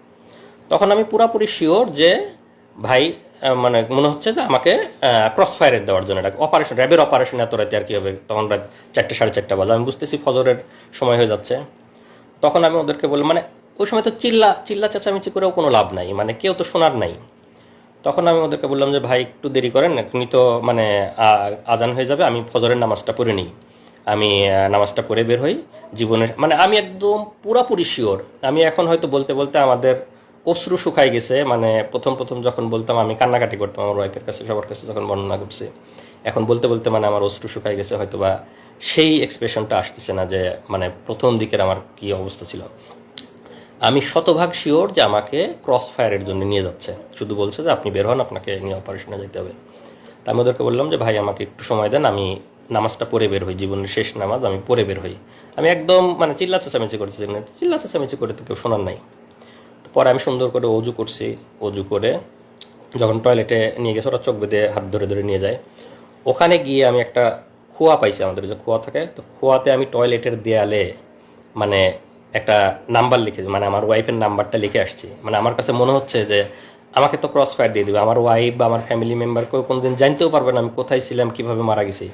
তখন আমি পুরাপুরি শিওর যে ভাই মানে মনে হচ্ছে যে আমাকে ক্রস ফায়ারের দেওয়ার জন্য ডাক, অপারেশন, র্যাবের অপারেশন এত রাতে আর কি হবে। তখন রাত 4টে 4:30 বাজে, আমি বুঝতেছি ফজরের সময় হয়ে যাচ্ছে। তখন আমি ওদেরকে বললাম, মানে ওই সময় তো চিল্লা চেঁচামেচি করেও কোনো লাভ নাই, মানে কেউ তো শোনার নাই। তখন আমি ওদেরকে বললাম যে ভাই একটু দেরি করেন, এখনই তো মানে আজান হয়ে যাবে, আমি ফজরের নামাজটা পড়ে নিই, আমি নামাজটা পড়ে বের হই। জীবনের মানে আমি একদম পুরাপুরি শিওর। আমি এখন হয়তো বলতে বলতে আমাদের অশ্রু শুকাই গেছে, মানে প্রথম যখন বলতাম আমি কান্নাকাটি করতাম আমার ওয়াইফের কাছে, সবার কাছে যখন বর্ণনা করছি, এখন বলতে বলতে মানে আমার অশ্রু শুকাই গেছে, হয়তো বা সেই এক্সপ্রেশনটা আসতেছে না যে মানে প্রথম দিকের আমার কি অবস্থা ছিল। আমি শতভাগ শিওর যে আমাকে ক্রস ফায়ারের জন্য নিয়ে যাচ্ছে, শুধু বলছে যে আপনি বের হন, আপনাকে নিয়ে অপারেশনে যেতে হবে। তা আমি ওদেরকে বললাম যে ভাই আমাকে একটু সময় দেন, আমি নামাজটা পড়ে বের হই, জীবনের শেষ নামাজ আমি পড়ে বের হই। আমি একদম মানে চিল্লা চেঁচামেচি করছি, চিল্লা চেঁচামেচি করে তো কেউ শোনার নাই। তো পরে আমি সুন্দর করে অজু করছি, অজু করে যখন টয়লেটে নিয়ে গেছে, ওরা চোখ বেঁধে হাত ধরে ধরে নিয়ে যায়। ওখানে গিয়ে আমি একটা খোয়া পাইছি, আমাদের যে খোয়া থাকে, তো খোয়াতে আমি টয়লেটের দেয়ালে মানে একটা নাম্বার লিখে, মানে আমার ওয়াইফের নাম্বারটা লিখে আসছি। মানে আমার কাছে মনে হচ্ছে যে আমাকে তো ক্রস ফায়ার দিয়ে দেবে, আমার ওয়াইফ বা আমার ফ্যামিলি মেম্বার কেউ কোনোদিন জানতেও পারবে না আমি কোথায় ছিলাম, কিভাবে মারা গেছি।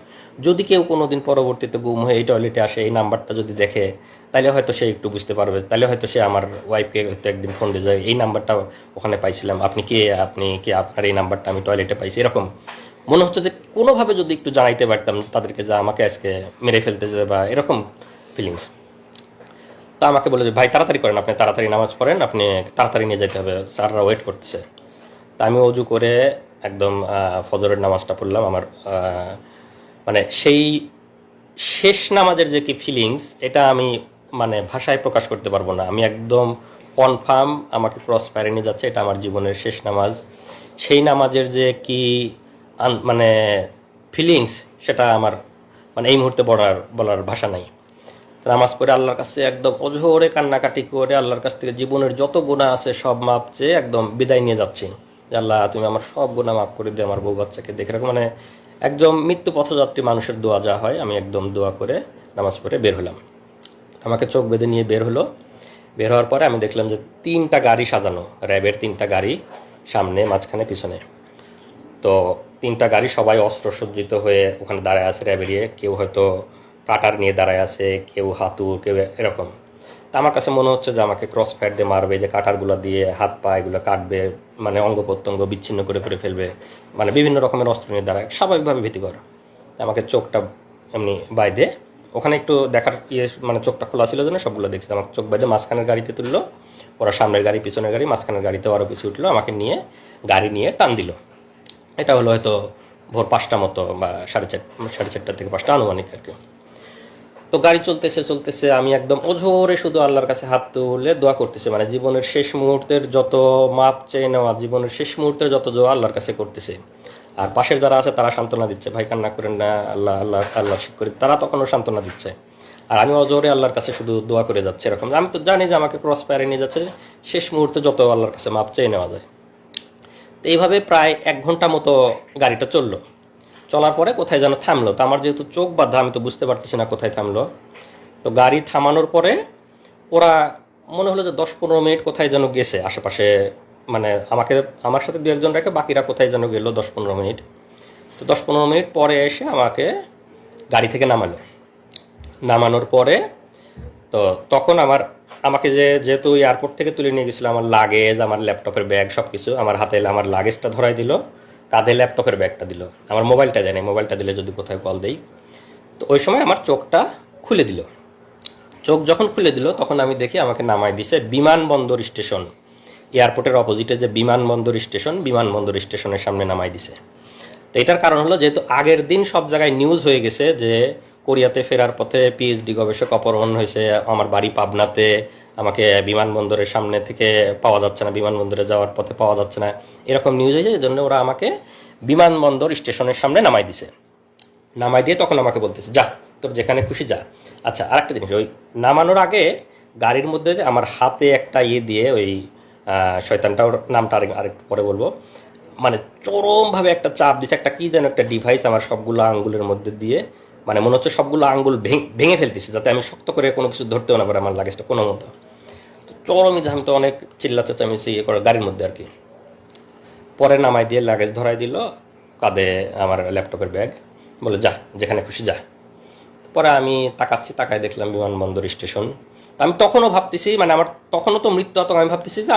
যদি কেউ কোনোদিন পরবর্তীতে গুম হয়ে এই টয়লেটে আসে, এই নাম্বারটা যদি দেখে, তাহলে হয়তো সে একটু বুঝতে পারবে, তাহলে হয়তো সে আমার ওয়াইফকে হয়তো একদিন ফোন দিয়ে যায়, এই নাম্বারটা ওখানে পাইছিলাম, আপনি কি আপনার এই নাম্বারটা আমি টয়লেটে পাইছি। এরকম মনে হচ্ছে যে কোনোভাবে যদি একটু জানাইতে পারতাম তাদেরকে যে আমাকে আজকে মেরে ফেলতে যাবে, বা এরকম ফিলিংস। তা আমাকে বলে যে ভাই তাড়াতাড়ি করেন, আপনি তাড়াতাড়ি নামাজ পড়েন, আপনি তাড়াতাড়ি নিয়ে যেতে হবে, স্যাররা ওয়েট করতেছে। তা আমি অজু করে একদম ফজরের নামাজটা পড়লাম। আমার মানে সেই শেষ নামাজের যে কি ফিলিংস, এটা আমি মানে ভাষায় প্রকাশ করতে পারবো না। আমি একদম কনফার্ম আমাকে ক্রস ফায়ারে নিয়ে যাচ্ছে, এটা আমার জীবনের শেষ নামাজ। সেই নামাজের যে কি মানে ফিলিংস, সেটা আমার মানে এই মুহূর্তে বলার ভাষা নাই। নামাজ পড়ে আল্লাহর কাছে একদম অঝোরে কান্নাকাটি করে আল্লাহর কাছ থেকে জীবনের যত গুনাহ আছে সব মাপ চেয়ে একদম বিদায় নিয়ে যাচ্ছি, যে আল্লাহ তুমি আমার সব গুনাহ মাফ করে দিয়ে আমার বউ বাচ্চাকে দেখে রাখো। মানে একদম মৃত্যু পথযাত্রী মানুষের দোয়া যা হয়, আমি একদম দোয়া করে নামাজ পড়ে বের হলাম। আমাকে চোখ বেঁধে নিয়ে বের হলো। বের হওয়ার পরে আমি দেখলাম যে 3টা গাড়ি সাজানো, র্যাবের 3টা গাড়ি, সামনে, মাঝখানে, পিছনে। তো 3টা গাড়ি সবাই অস্ত্র সজ্জিত হয়ে ওখানে দাঁড়ায় আছে র্যাবেরিয়ে, কেউ হয়তো কাটার নিয়ে দাঁড়ায় আছে, কেউ হাতুড়, কেউ এরকম। তা আমার কাছে মনে হচ্ছে যে আমাকে ক্রস ফায়ার দিয়ে মারবে, যে কাটারগুলো দিয়ে হাত পা এগুলো কাটবে, মানে অঙ্গ প্রত্যঙ্গ বিচ্ছিন্ন করে ফেলবে, মানে বিভিন্ন রকমের অস্ত্র নিয়ে দ্বারা স্বাভাবিকভাবে ভীতিকর। তা আমাকে চোখটা এমনি বাইদে, ওখানে একটু দেখার মানে চোখটা খোলা ছিল জন্য সবগুলো দেখছি, আমার চোখ বাইদে মাঝখানের গাড়িতে তুললো, ওরা সামনের গাড়ি পিছনের গাড়ি, মাঝখানের গাড়িতে আরও পিছিয়ে উঠলো, আমাকে নিয়ে গাড়ি নিয়ে টান দিল। এটা হলো হয়তো ভোর 5টা মতো বা 4:30 থেকে 5টা আনুমানিক আর কি। তো গাড়ি চলতেছে, আমি একদম অঝোরে শুধু আল্লাহর কাছে হাত তুলে দোয়া করতেছি, মানে জীবনের শেষ মুহূর্তের যত মাপ চেয়ে নেওয়া, জীবনের শেষ মুহূর্তের যত দোয়া আল্লাহর কাছে করতেছে। আর পাশের যারা আছে তারা সান্ত্বনা দিচ্ছে, ভাই কান্না করেন না, আল্লাহ আল্লাহ আল্লাহ শিখ করি, তারা তখনও সান্ত্বনা দিচ্ছে। আর আমি অজোরে আল্লাহর কাছে শুধু দোয়া করে যাচ্ছে এরকম। আমি তো জানি যে আমাকে ক্রস ফায়ারে নিয়ে যাচ্ছে, শেষ মুহূর্তে যত আল্লাহর কাছে মাপ চেয়ে নেওয়া যায়। তো এইভাবে প্রায় 1 ঘন্টা মতো গাড়িটা চললো। চলার পরে কোথায় যেন থামলো। তো আমার যেহেতু চোখ বাঁধা, আমি তো বুঝতে পারতেছি না কোথায় থামলো। তো গাড়ি থামানোর পরে ওরা মনে হলো যে 10-15 মিনিট কোথায় যেন গেছে আশেপাশে, মানে আমার সাথে 2-1জন রেখে বাকিরা কোথায় যেন গেল 10-15 মিনিট। তো 10-15 মিনিট পরে এসে আমাকে গাড়ি থেকে নামানোর পরে তো তখন আমাকে যেহেতু এয়ারপোর্ট থেকে তুলে নিয়ে গেছিলো, আমার লাগেজ, আমার ল্যাপটপের ব্যাগ সব কিছু আমার হাতে এলে, আমার লাগেজটা ধরাই দিল, কাঁধে ল্যাপটপের ব্যাগটা দিল, আমার মোবাইলটা দেয়নি, মোবাইলটা দিলে যদি কোথায় কল দেই। তো ওই সময় আমার চোখটা খুলে দিল। চোখ যখন খুলে দিল তখন আমি দেখি আমাকে নামাই দিছে বিমানবন্দর স্টেশন, এয়ারপোর্টের অপোজিটে যে বিমানবন্দর স্টেশনের সামনে নামাই দিছে। তো এটার কারণ হলো, যেহেতু আগের দিন সব জায়গায় নিউজ হয়ে গেছে যে কোরিয়াতে ফেরার পথে পিএইচডি গবেষক অপহরণ হয়েছে, আমার বাড়ি পাবনাতে, আমাকে বিমানবন্দরের সামনে থেকে পাওয়া যাচ্ছে না, বিমানবন্দরে যাওয়ার পথে পাওয়া যাচ্ছে না, এরকম নিউজ হয়েছে। এই জন্য ওরা আমাকে বিমানবন্দর স্টেশনের সামনে নামাই দিয়ে তখন আমাকে বলতেছে, যা তোর যেখানে খুশি যা। আচ্ছা, আরেকটা জিনিস, ওই নামানোর আগে গাড়ির মধ্যে আমার হাতে একটা দিয়ে, ওই শয়তানটার নামটা আরেকটু পরে বলবো, মানে চরমভাবে একটা চাপ দিচ্ছে, একটা কি যেন একটা ডিভাইস আমার সবগুলো আঙ্গুলের মধ্যে দিয়ে, মানে মনে হচ্ছে সবগুলো আঙ্গুল ভেঙে ফেলতেছে, যাতে আমি শক্ত করে কোনো কিছু ধরতেও না পারে আমার লাগেজটা কোনো মতো। তো চরমই আমি তো অনেক চেঁচামেচি করে গাড়ির মধ্যে আর কি। পরে নামাই দিয়ে লাগেজ ধরাই দিল, কাঁধে আমার ল্যাপটপের ব্যাগ, বলে যা যেখানে খুশি যা। পরে আমি তাকায় দেখলাম বিমানবন্দর স্টেশন। আমি তখনও ভাবতেছি, মানে আমার তখনও তো মৃত্যু আতঙ্ক, আমি ভাবতেছি যে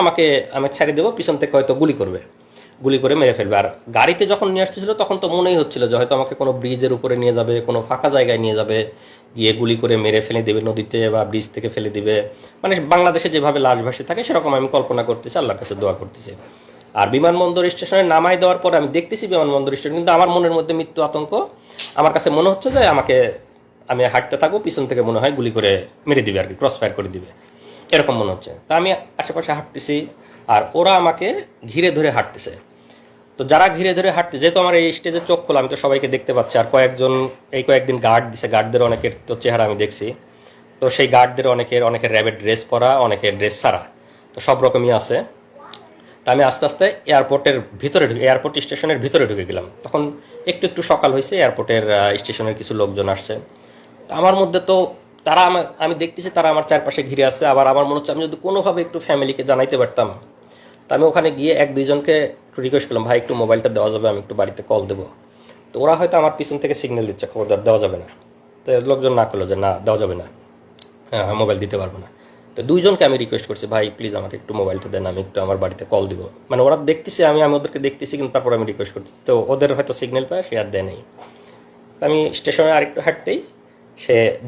আমি ছেড়ে দেবো, পিছন থেকে হয়তো গুলি করে মেরে ফেলবে। আর গাড়িতে যখন নিয়ে আসতেছিল তখন তো মনেই হচ্ছিল যে হয়তো আমাকে কোনো ব্রিজের উপরে নিয়ে যাবে, কোনো ফাঁকা জায়গায় নিয়ে যাবে, গিয়ে গুলি করে মেরে ফেলে দেবে নদীতে বা ব্রিজ থেকে ফেলে দিবে, মানে বাংলাদেশে যেভাবে লাশ ভাসে থাকে সেরকম আমি কল্পনা করতেছি, আল্লাহর কাছে দোয়া করতেছি। আর বিমানবন্দর স্টেশনে নামাই দেওয়ার পরে আমি দেখতেছি বিমানবন্দর স্টেশন, কিন্তু আমার মনের মধ্যে মৃত্যু আতঙ্ক। আমার কাছে মনে হচ্ছে যে আমি হাঁটতে থাকবো, পিছন থেকে মনে হয় গুলি করে মেরে দিবে আর কি, ক্রস ফায়ার করে দিবে, এরকম মনে হচ্ছে। তা আমি আশেপাশে হাঁটতেছি আর ওরা আমাকে ঘিরে ধরে হাঁটতেছে। তো যারা ঘিরে ধরে হাঁটতে, যেহেতু আমার এই স্টেজে চোখ খোলা, আমি তো সবাইকে দেখতে পাচ্ছি। আর কয়েকদিন গার্ড দিছে, গার্ডদের অনেকের তো চেহারা আমি দেখছি। তো সেই গার্ডদের অনেকের র্যাবের ড্রেস পরা, অনেকের ড্রেস ছাড়া, তো সব রকমই আছে। তা আমি আস্তে আস্তে এয়ারপোর্ট স্টেশনের ভিতরে ঢুকে গেলাম। তখন একটু সকাল হয়েছে, এয়ারপোর্টের স্টেশনের কিছু লোকজন আসছে। তা আমার মধ্যে তো আমি দেখতেছি তারা আমার চারপাশে ঘিরে আছে। আবার আমার মনে হচ্ছে আমি যদি কোনোভাবে একটু ফ্যামিলিকে জানাইতে পারতাম। তো আমি ওখানে গিয়ে 1-2জনকে একটু রিকোয়েস্ট করলাম, ভাই একটু মোবাইলটা দেওয়া যাবে, আমি একটু বাড়িতে কল দেবো। তো ওরা হয়তো আমার পিছন থেকে সিগন্যাল দিচ্ছে, খবরদার দেওয়া যাবে না। তো লোকজন না করলো যে না দেওয়া যাবে না, হ্যাঁ মোবাইল দিতে পারবো না। তো 2জনকে আমি রিকোয়েস্ট করছি, ভাই প্লিজ আমাকে একটু মোবাইলটা দেন, আমি একটু আমার বাড়িতে কল দিব। মানে ওরা দেখতেছে, আমি ওদেরকে দেখতেছি, কিন্তু তারপর আমি রিকোয়েস্ট করতেছি। তো ওদের হয়তো সিগন্যাল পায়, সে আর দেয় নেই। তো আমি স্টেশনে আরেকটু হাঁটতেই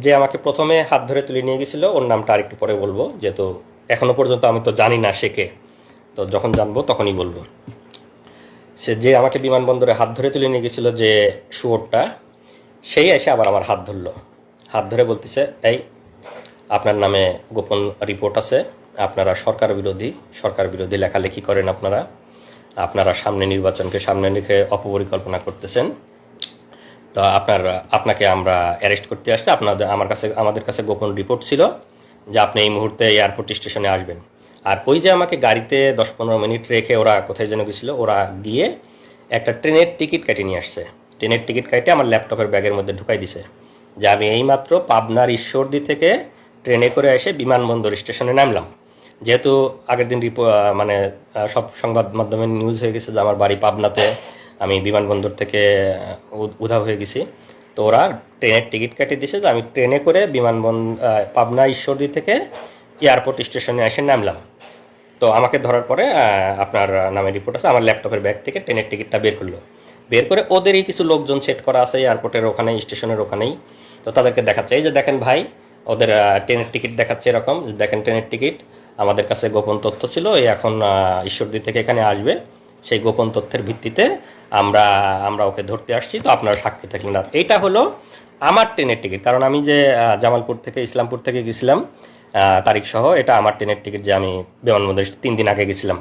যে আমাকে প্রথমে হাত ধরে তুলে নিয়ে গেছিলো, ওর নামটা আরেকটু পরে বলবো, যেহেতু এখনো পর্যন্ত আমি তো জানি না সে কে, তো যখন জানবো তখনই বলবো। যে আমাকে বিমানবন্দরে হাত ধরে তুলে নিয়ে গেছিলো, যে শুয়োরটা, সেই এসে আবার আমার হাত ধরে বলতেছে, এই আপনার নামে গোপন রিপোর্ট আছে, আপনারা সরকার বিরোধী লেখালেখি করেন, আপনারা নির্বাচনকে সামনে রেখে অপপরিকল্পনা করতেছেন। তো আপনাকে আমরা অ্যারেস্ট করতে আসছি। আমাদের কাছে গোপন রিপোর্ট ছিল যে আপনি এই মুহূর্তে এয়ারপোর্ট স্টেশনে আসবেন। আর ওই যে আমাকে গাড়িতে 10-15 মিনিট রেখে ওরা কোথায় যেন গেছিল, ওরা গিয়ে একটা ট্রেনের টিকিট কেটে নিয়ে আসছে। ট্রেনের টিকিট কেটে আমার ল্যাপটপের ব্যাগের মধ্যে ঢুকাই দিছে, যে আমি এইমাত্র পাবনার ঈশ্বরদী থেকে ট্রেনে করে এসে বিমানবন্দর স্টেশনে নামলাম। যেহেতু আগের দিন সব সংবাদ মাধ্যমে নিউজ হয়ে গেছে যে আমার বাড়ি পাবনাতে, আমি বিমানবন্দর থেকে উধাও হয়ে গেছি। তো ওরা ট্রেনের টিকিট কেটে দিয়েছে যে আমি ট্রেনে করে পাবনা ঈশ্বরদী থেকে এয়ারপোর্ট স্টেশনে এসে নামলাম। তো আমাকে ধরার পরে আপনার নামে রিপোর্ট আছে, আমার ল্যাপটপের ব্যাগ থেকে ট্রেনের টিকিটটা বের করলো। বের করে ওদেরই কিছু লোকজন সেট করা আছে এয়ারপোর্টের ওখানে, স্টেশনের ওখানেই। তো তাদেরকে দেখাচ্ছে, এই যে দেখেন ভাই, ওদের ট্রেনের টিকিট দেখাচ্ছে এরকম, দেখেন ট্রেনের টিকিট, আমাদের কাছে গোপন তথ্য ছিল, এই এখন ঈশ্বরদী থেকে এখানে আসবে, সেই গোপন তথ্যের ভিত্তিতে আমরা আমরা ওকে ধরতে আসছি, তো আপনারা সাক্ষী থাকলেন না। এইটা হলো আমার ট্রেনের টিকিট, কারণ আমি যে জামালপুর থেকে ইসলামপুর থেকে গেছিলাম তারিখ সহ, এটা আমার ট্রেনের টিকিট, যে আমি বিমানবন্দরে 3 দিন আগে গেছিলাম,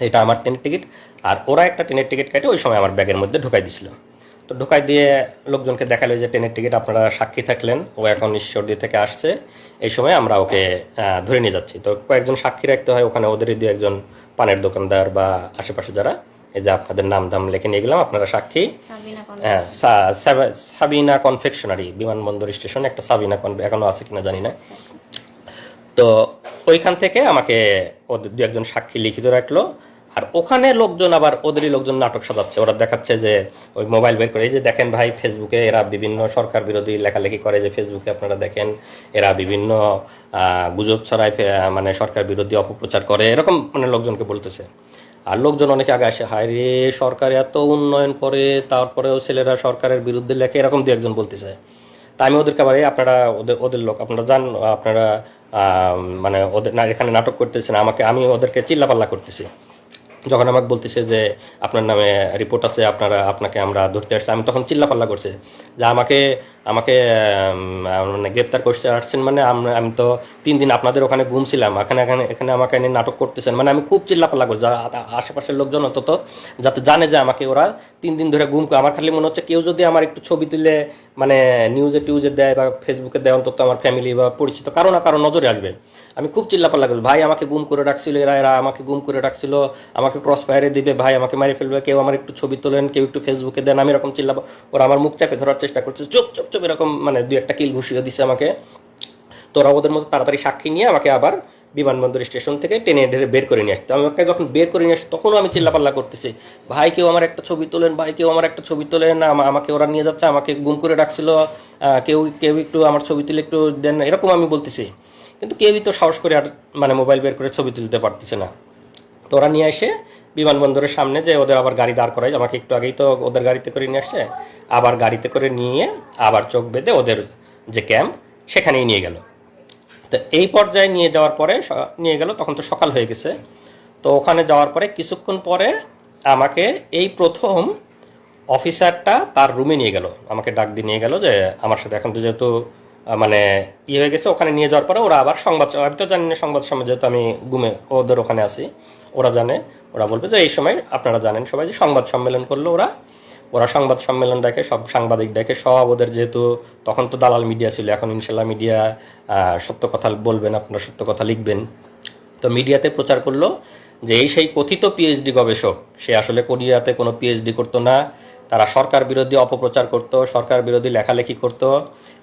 এটা আমার ট্রেনের টিকিট। আর ওরা একটা ট্রেনের টিকিট কেটে ওই সময় আমার ব্যাগের মধ্যে ঢুকাই দিছিল। তো ঢুকাই দিয়ে লোকজনকে দেখালো যে ট্রেনের টিকিট আপনারা সাক্ষী থাকলেন, ও এখন ঈশ্বরদী থেকে আসছে, এই সময় আমরা ওকে ধরে নিয়ে যাচ্ছি। তো কয়েকজন সাক্ষী রাখতে হয় ওখানে, ওদেরই দু একজন পানের দোকানদার বা আশেপাশে যারা, এই যে আপনাদের নাম ধাম লিখে নিয়ে গেলাম, আপনারা সাক্ষী। হ্যাঁ, সাবিনা কনফেকশনারি, বিমানবন্দর স্টেশনে একটা সাবিনা এখনো আছে কিনা জানি না। তো ওইখান থেকে আমাকে ওদের দু একজন সাক্ষী লিখিত রাখলো। আর ওখানে লোকজন আবার ওদেরই লোকজন নাটক সাজাচ্ছে, ওরা দেখাচ্ছে যে ওই মোবাইল বের করে, এই যে দেখেন ভাই ফেসবুকে এরা বিভিন্ন সরকার বিরোধী লেখালেখি করে, যে ফেসবুকে আপনারা দেখেন এরা বিভিন্ন গুজব ছড়ায়, মানে সরকার বিরোধী অপপ্রচার করে, এরকম মানে লোকজনকে বলতেছে। আর লোকজন অনেকে আগে আসে, হায় রে সরকার এত উন্নয়ন করে তারপরেও ছেলেরা সরকারের বিরুদ্ধে লেখে, এরকম দু একজন বলতেছে। তা আমি ওদেরকে আবার, আপনারা ওদের লোক, আপনারা জান, আপনারা মানে ওদের না এখানে নাটক করতেছেন, আমি ওদেরকে চিল্লাপাল্লা করতেছি। যখন আমাকে বলতেছে যে আপনার নামে রিপোর্ট আছে, আপনাকে আমরা ধরতে আসছি, আমি তখন চিল্লাপাল্লা করছে যে আমাকে মানে গ্রেপ্তার করতে আসছেন, মানে আমি তো 3 দিন আপনাদের ওখানে ঘুমছিলাম, এখানে আমাকে এনে নাটক করতেছেন, মানে আমি খুব চিল্লাপাল্লা করছি। আশেপাশের লোকজন অন্তত যাতে জানে যে আমাকে ওরা 3 দিন ধরে ঘুম করে। আমার খালি মনে হচ্ছে কেউ যদি আমার একটু ছবি তুলে মানে নিউজে টিউজে দেয় বা ফেসবুকে দেয়, অন্তত আমার ফ্যামিলি বা পরিচিত কারো না কারো নজরে আসবে। আমি খুব চিল্লাপাল্লা করছি, ভাই আমাকে গুম করে রাখছিল, এরা আমাকে গুম করে রাখছিল, আমাকে ক্রস ফায়ারে দিবে, ভাই আমাকে মারি ফেলবে, কেউ আমার একটু ছবি তোলেন, কেউ একটু ফেসবুকে দেন, আমি এরকম ওরা আমার মুখ চাপে ধরার চেষ্টা করছে, চুপ চুপ চুপ এরকম, মানে 2-1 কিল ঘুষিয়ে দিচ্ছে আমাকে। তো ওরা ওদের মতো তাড়াতাড়ি সাক্ষী নিয়ে আমাকে আবার বিমানবন্দর স্টেশন থেকে টেনে ঢেরে বের করে নিয়ে আসতো। আমাকে যখন বের করে নিয়ে আসতো তখনও আমি চিল্লাপাল্লা করতেছি, ভাই কেউ আমার একটা ছবি তোলেন, ভাই কেউ আমার একটা ছবি তোলেন, আমাকে ওরা নিয়ে যাচ্ছে, আমাকে গুম করে রাখছিল, কেউ একটু আমার ছবি তুলে একটু দেন, এরকম আমি বলতেছি। কিন্তু কেউই তো সাহস করে আর মানে মোবাইল বের করে ছবি তুলতে পারতেছে না। তো ওরা নিয়ে এসে বিমানবন্দরের সামনে যে ওদের আবার গাড়ি দাঁড় করায়, আমাকে একটু আগেই তো ওদের গাড়িতে করে নিয়ে আসছে, আবার গাড়িতে করে নিয়ে আবার চোখ বেঁধে ওদের যে ক্যাম্প সেখানেই নিয়ে গেল। তো এই পর্যায়ে নিয়ে যাওয়ার পরে নিয়ে গেল, তখন তো সকাল হয়ে গেছে। তো ওখানে যাওয়ার পরে কিছুক্ষণ পরে আমাকে এই প্রথম অফিসারটা তার রুমে নিয়ে গেল, আমাকে ডাক দিয়ে নিয়ে গেল যে আমার সাথে এখন তো যেহেতু মানে হয়ে গেছে, ওখানে নিয়ে যাওয়ার পরে ওরা আবার আমি তো জানি না সংবাদ সম্মেলন, যেহেতু আমি ওদের ওখানে আছি, ওরা জানে, ওরা বলবে যে এই সময় আপনারা জানেন সবাই যে সংবাদ সম্মেলন করলো। ওরা সংবাদ সম্মেলন ডাকে, সব সাংবাদিক ডাকে, সব ওদের, যেহেতু তখন তো দালাল মিডিয়া ছিল, এখন ইনশাল্লাহ মিডিয়া সত্য কথা বলবেন, আপনারা সত্য কথা লিখবেন। তো মিডিয়াতে প্রচার করলো যে এই সেই কথিত পিএইচডি গবেষক, সে আসলে কোরিয়াতে কোনো পিএইচডি করতো না, তারা সরকার বিরোধী অপপ্রচার করতো, সরকার বিরোধী লেখালেখি করতো,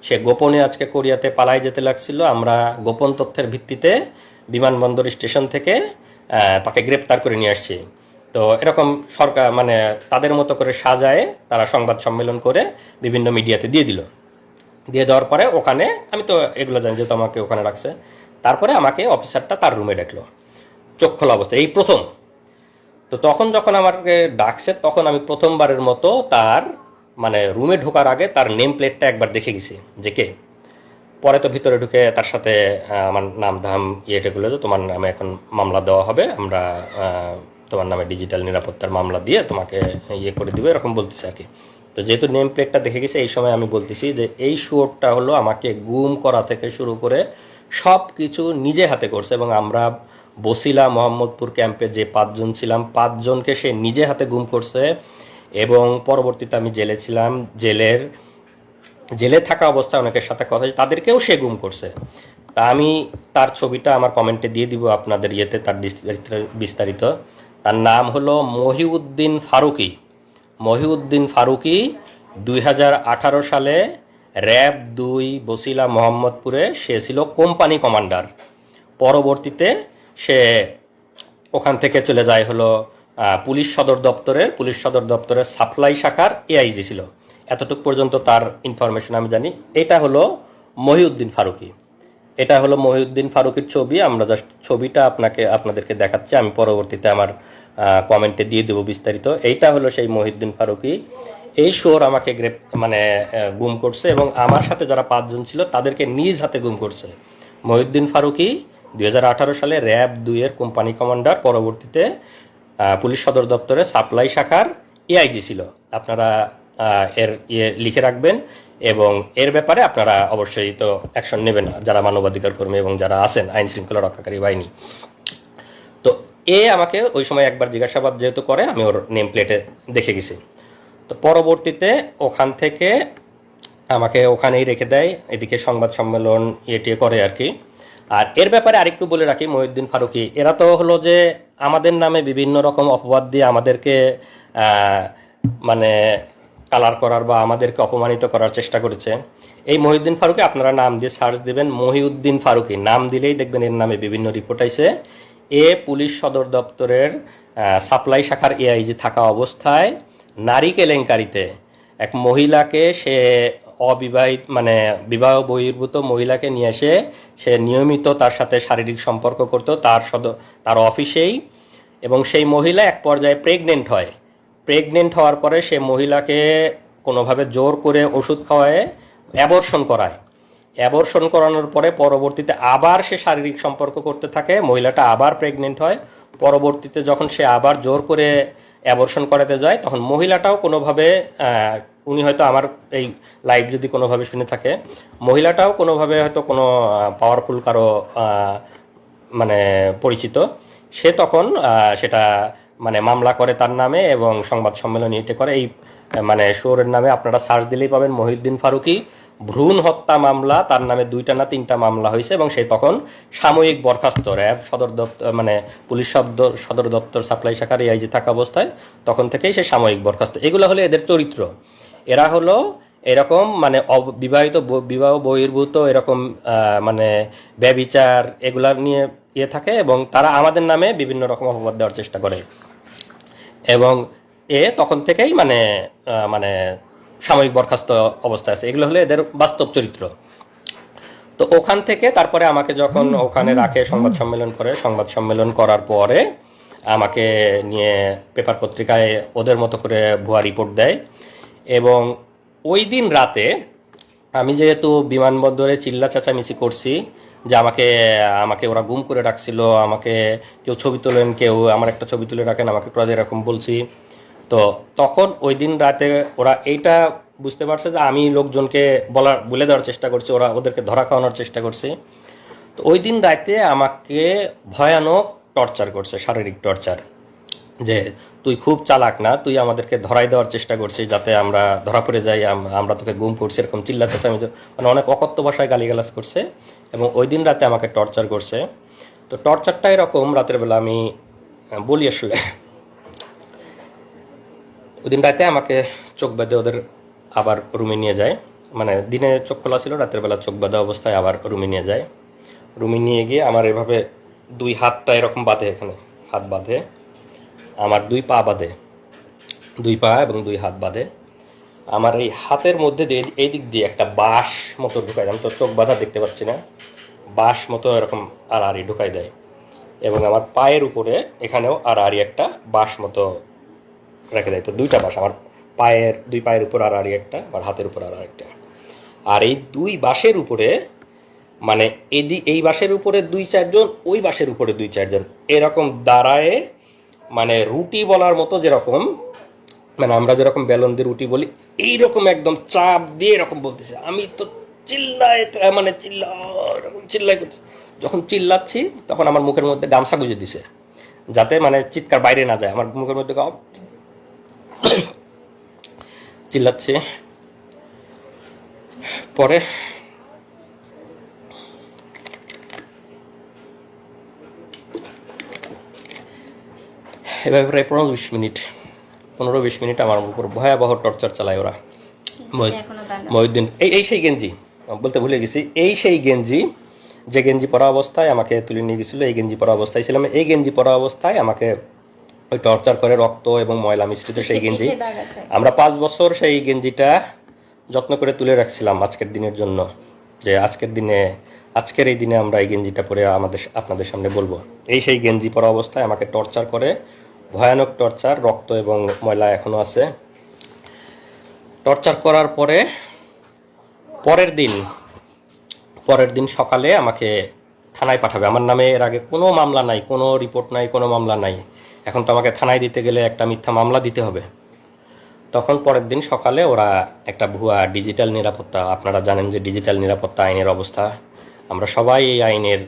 সে গোপনে আজকে কোরিয়াতে পালাই যেতে লাগছিল, আমরা গোপন তথ্যের ভিত্তিতে বিমানবন্দর স্টেশন থেকে তাকে গ্রেপ্তার করে নিয়ে আসছি। তো এরকম সরকার মানে তাদের মতো করে সাজায় তারা সংবাদ সম্মেলন করে বিভিন্ন মিডিয়াতে দিয়ে দেওয়ার পরে ওখানে আমি তো এগুলো জানি, যেহেতু আমাকে ওখানে রাখছে। তারপরে আমাকে অফিসারটা তার রুমে ডাকলো চোখ খোলা অবস্থায়, এই প্রথম। তো তখন যখন আমাকে ডাকছে তখন আমি প্রথমবারের মতো তার মানে রুমে ঢোকার আগে তার নেম প্লেটটা একবার দেখে গেছি যে কে। পরে তো ভিতরে ঢুকে তার সাথে আমার নাম ধাম ইয়েটাগুলো, যে তোমার নামে এখন মামলা দেওয়া হবে, আমরা তোমার নামে ডিজিটাল নিরাপত্তার মামলা দিয়ে তোমাকে ইয়ে করে দিবে, এরকম বলতেছে আর কি। তো যেহেতু নেম প্লেটটা দেখে গেছে, এই সময় আমি বলতেছি যে এই শুয়োরটা হলো আমাকে গুম করা থেকে শুরু করে সব কিছু নিজে হাতে করছে, এবং আমরা বসিলা মোহাম্মদপুর ক্যাম্পে যে 5 জন ছিলাম, 5 জনকে সে নিজে হাতে গুম করছে। এবং পরবর্তীতে আমি জেলে ছিলাম, জেলে থাকা অবস্থায় অনেকের সাথে কথা হয়েছে, তাদেরকেও সে গুম করছে। তা আমি তার ছবিটা আমার কমেন্টে দিয়ে দিব আপনাদের ইয়েতে, তার বিস্তারিত। তার নাম হলো মহিউদ্দিন ফারুকি। 2018 সালে র‍্যাব 2 বসিলা মোহাম্মদপুরে সে ছিল কোম্পানি কমান্ডার। পরবর্তীতে সে ওখান থেকে চলে যায় হলো পুলিশ সদর দপ্তরের সাপ্লাই শাখার এআইজি ছিল। এতটুকু পর্যন্ত তার ইনফরমেশন আমি জানি। এটা হলো মহিউদ্দিন ফারুকি। এটা হলো মহিউদ্দিন ফারুকের ছবি। আমরা জাস্ট ছবিটা আপনাদেরকে দেখাচ্ছি, আমি পরবর্তীতে আমার কমেন্টে দিয়ে দেবো বিস্তারিত। এইটা হলো সেই মহিউদ্দিন ফারুকি। এই শোর আমাকে গুম করছে এবং আমার সাথে যারা 5 জন ছিল তাদেরকে নিজ হাতে গুম করছে। মহিউদ্দিন ফারুকি 2018 সালে র্যাব 2 এর কোম্পানি কমান্ডার, পরবর্তীতে পুলিশ সদর দপ্তরে সাপ্লাই শাখার এআইজি ছিল। আপনারা এর লিখে রাখবেন এবং এর ব্যাপারে আপনারা অবশ্যই তো অ্যাকশন নেবেন যারা মানবাধিকার কর্মী এবং যারা আছেন আইন শৃঙ্খলা রক্ষাকারী বাহিনী। তো আমাকে ওই সময় একবার জিজ্ঞাসাবাদ যেহেতু করে, আমি ওর নেম প্লেটে দেখে গেছি। তো পরবর্তীতে ওখান থেকে আমাকে ওখানেই রেখে দেয়, এদিকে সংবাদ সম্মেলন এটিয়ে করে আর কি। আর এর ব্যাপারে আরেকটু বলে রাখি, মহিউদ্দিন ফারুকি এরা তো হলো যে আমাদের নামে বিভিন্ন রকম অপবাদ দিয়ে আমাদেরকে মানে কালার করার বা আমাদেরকে অপমানিত করার চেষ্টা করেছে। এই মহিউদ্দিন ফারুকি আপনারা নাম দিয়ে সার্চ দিবেন, মহিউদ্দিন ফারুকি নাম দিলেই দেখবেন এর নামে বিভিন্ন রিপোর্ট আইছে। পুলিশ সদর দপ্তরের সাপ্লাই শাখার এআইজি থাকা অবস্থায় নারী কেলেঙ্কারিতে এক মহিলাকে, সে অবিবাহিত মানে বিবাহ বহির্ভূত মহিলাকে নিয়ে এসে সে নিয়মিত তার সাথে শারীরিক সম্পর্ক করতো তার অফিসেই, এবং সেই মহিলা এক পর্যায়ে প্রেগনেন্ট হওয়ার পরে সে মহিলাকে কোনোভাবে জোর করে ওষুধ খাওয়ায় অ্যাবর্শন করানোর পরে পরবর্তীতে আবার সে শারীরিক সম্পর্ক করতে থাকে, মহিলাটা আবার প্রেগনেন্ট হয়। পরবর্তীতে যখন সে আবার জোর করে অ্যাবর্শন করাতে যায়, তখন মহিলাটাও কোনোভাবে, উনি হয়তো আমার এই লাইভ যদি কোনোভাবে শুনে থাকে, মহিলাটাও কোনোভাবে হয়তো কোনো পাওয়ারফুল কারো মানে পরিচিত, সে তখন সেটা মানে মামলা করে তার নামে এবং সংবাদ সম্মেলন এটে করে। এই মানে শোরের নামে আপনারা সার্চ দিলেই পাবেন মহিউদ্দিন ফারুকি ভ্রূণ হত্যা মামলা, তার নামে 2টা না 3টা মামলা হয়েছে এবং সে তখন সাময়িক বরখাস্ত র্যাব সদর দপ্তর মানে পুলিশ সদর দপ্তর সাপ্লাই শাখার এআইজি থাকা অবস্থায় তখন থেকেই সে সাময়িক বরখাস্ত। এগুলো হলো এদের চরিত্র। এরা হলো এরকম মানে বিবাহ বহির্ভূত এরকম মানে ব্যভিচার এগুলা নিয়ে থাকে এবং তারা আমাদের নামে বিভিন্ন রকম অপবাদ দেওয়ার চেষ্টা করে এবং তখন থেকেই মানে সাময়িক বরখাস্ত অবস্থায় আছে। এগুলো হলো এদের বাস্তব চরিত্র। তো ওখান থেকে তারপরে আমাকে যখন ওখানে রাখে, সংবাদ সম্মেলন করার পরে আমাকে নিয়ে পেপার পত্রিকায় ওদের মতো করে ভুয়া রিপোর্ট দেয় এবং ওই দিন রাতে আমি যেহেতু বিমানবন্দরে চিল্লা চেঁচামেচি করছি যে আমাকে ওরা গুম করে রাখছিল, আমাকে কেউ ছবি তোলেন, কেউ আমার একটা ছবি তুলে রাখেন, আমাকে এরকম বলছি। তো তখন ওই দিন রাতে ওরা এইটা বুঝতে পারছে যে আমি লোকজনকে বলে দেওয়ার চেষ্টা করছি, ওদেরকে ধরা খাওয়ানোর চেষ্টা করছি। তো ওই দিন রাতে আমাকে ভয়ানক টর্চার করছে, শারীরিক টর্চার, যে তুই খুব চালাক না, তুই আমাদেরকে ধরাই দেওয়ার চেষ্টা করছিস যাতে আমরা ধরা পড়ে যাই, আমরা তোকে গুম করছি, এরকম চিল্লা চেঁচামেচি মানে অনেক অকথ্য ভাষায় গালিগালাজ করছে এবং ওই দিন রাতে আমাকে টর্চার করছে। তো টর্চারটা এরকম, রাতের বেলা আমি বলি আসলে, ওই দিন রাতে আমাকে চোখ বেঁধে ওদের আবার রুমে নিয়ে যায়, মানে দিনে চোখ খোলা ছিল, রাতের বেলা চোখ বাঁধা অবস্থায় আবার রুমে নিয়ে যায়। রুমে নিয়ে গিয়ে আমার এভাবে 2 হাতটা এরকম বাঁধে, এখানে হাত বাঁধে, আমার 2 পা বাঁধে, 2 পা এবং 2 হাত বাঁধে। আমার এই হাতের মধ্যে দিয়ে এই দিক দিয়ে একটা বাঁশ মতো ঢুকাই দেয়, আমি তো চোখ বাঁধা দেখতে পাচ্ছি না, বাঁশ মতো এরকম আড়াআড়ি ঢুকাই দেয় এবং আমার পায়ের উপরে এখানেও আড়াআড়ি একটা বাঁশ মতো রেখে দেয়। তো 2টা বাঁশ, আমার 2 পায়ের উপর আড়াআড়ি একটা, আমার হাতের উপর আড়াআড়িটা। আর এই 2 বাঁশের উপরে মানে এই বাঁশের উপরে 2-4 জন, ওই বাঁশের উপরে 2-4 জন এরকম দাঁড়ায়, মানে রুটি বলার মতো, যেরকম মানে আমরা যেরকম বেলন দিয়ে রুটি বলি এইরকম একদম চাপ দিয়ে এরকম বলতেছে। আমি তো চিল্লাই করছি। যখন চিল্লাচ্ছি তখন আমার মুখের মধ্যে গামছা গুঁজে দিছে যাতে মানে চিৎকার বাইরে না যায়, আমার মুখের মধ্যে চিল্লাচ্ছে। পরে এভাবে প্রায় 15-20 মিনিট আমার উপর ভয়াবহ টর্চার চালায় ওরা। মহিউদ্দিন এই সেই গেঞ্জি বলতে ভুলে গেছি, এই সেই গেঞ্জি যে গেঞ্জি পরা অবস্থায় আমাকে তুলে নিয়ে গেছিলো, এই গেঞ্জি পরা অবস্থায় ছিলাম, এই গেঞ্জি পরা অবস্থায় আমাকে ওই টর্চার করে, রক্ত এবং ময়লা মিশ্রিত সেই গেঞ্জি। আমরা 5 বছর সেই গেঞ্জিটা যত্ন করে তুলে রাখছিলাম আজকের দিনের জন্য, যে আজকের এই দিনে আমরা এই গেঞ্জিটা পরে আপনাদের সামনে বলবো। এই সেই গেঞ্জি পরা অবস্থায় আমাকে টর্চার করে, ভয়ানক টর্চার, রক্ত এবং ময়লা এখনো আছে। টর্চার করার পরে পরের দিন সকালে আমাকে থানায় পাঠাবে। আমার নামে এর আগে কোনো মামলা নাই, কোনো রিপোর্ট নাই, কোনো মামলা নাই। এখন তো আমাকে থানায় দিতে গেলে একটা মিথ্যা মামলা দিতে হবে। তখন পরের দিন সকালে ওরা একটা ভুয়া ডিজিটাল নিরাপত্তা, আপনারা জানেন যে ডিজিটাল নিরাপত্তা আইনের অবস্থা, আমরা সবাই এই আইনের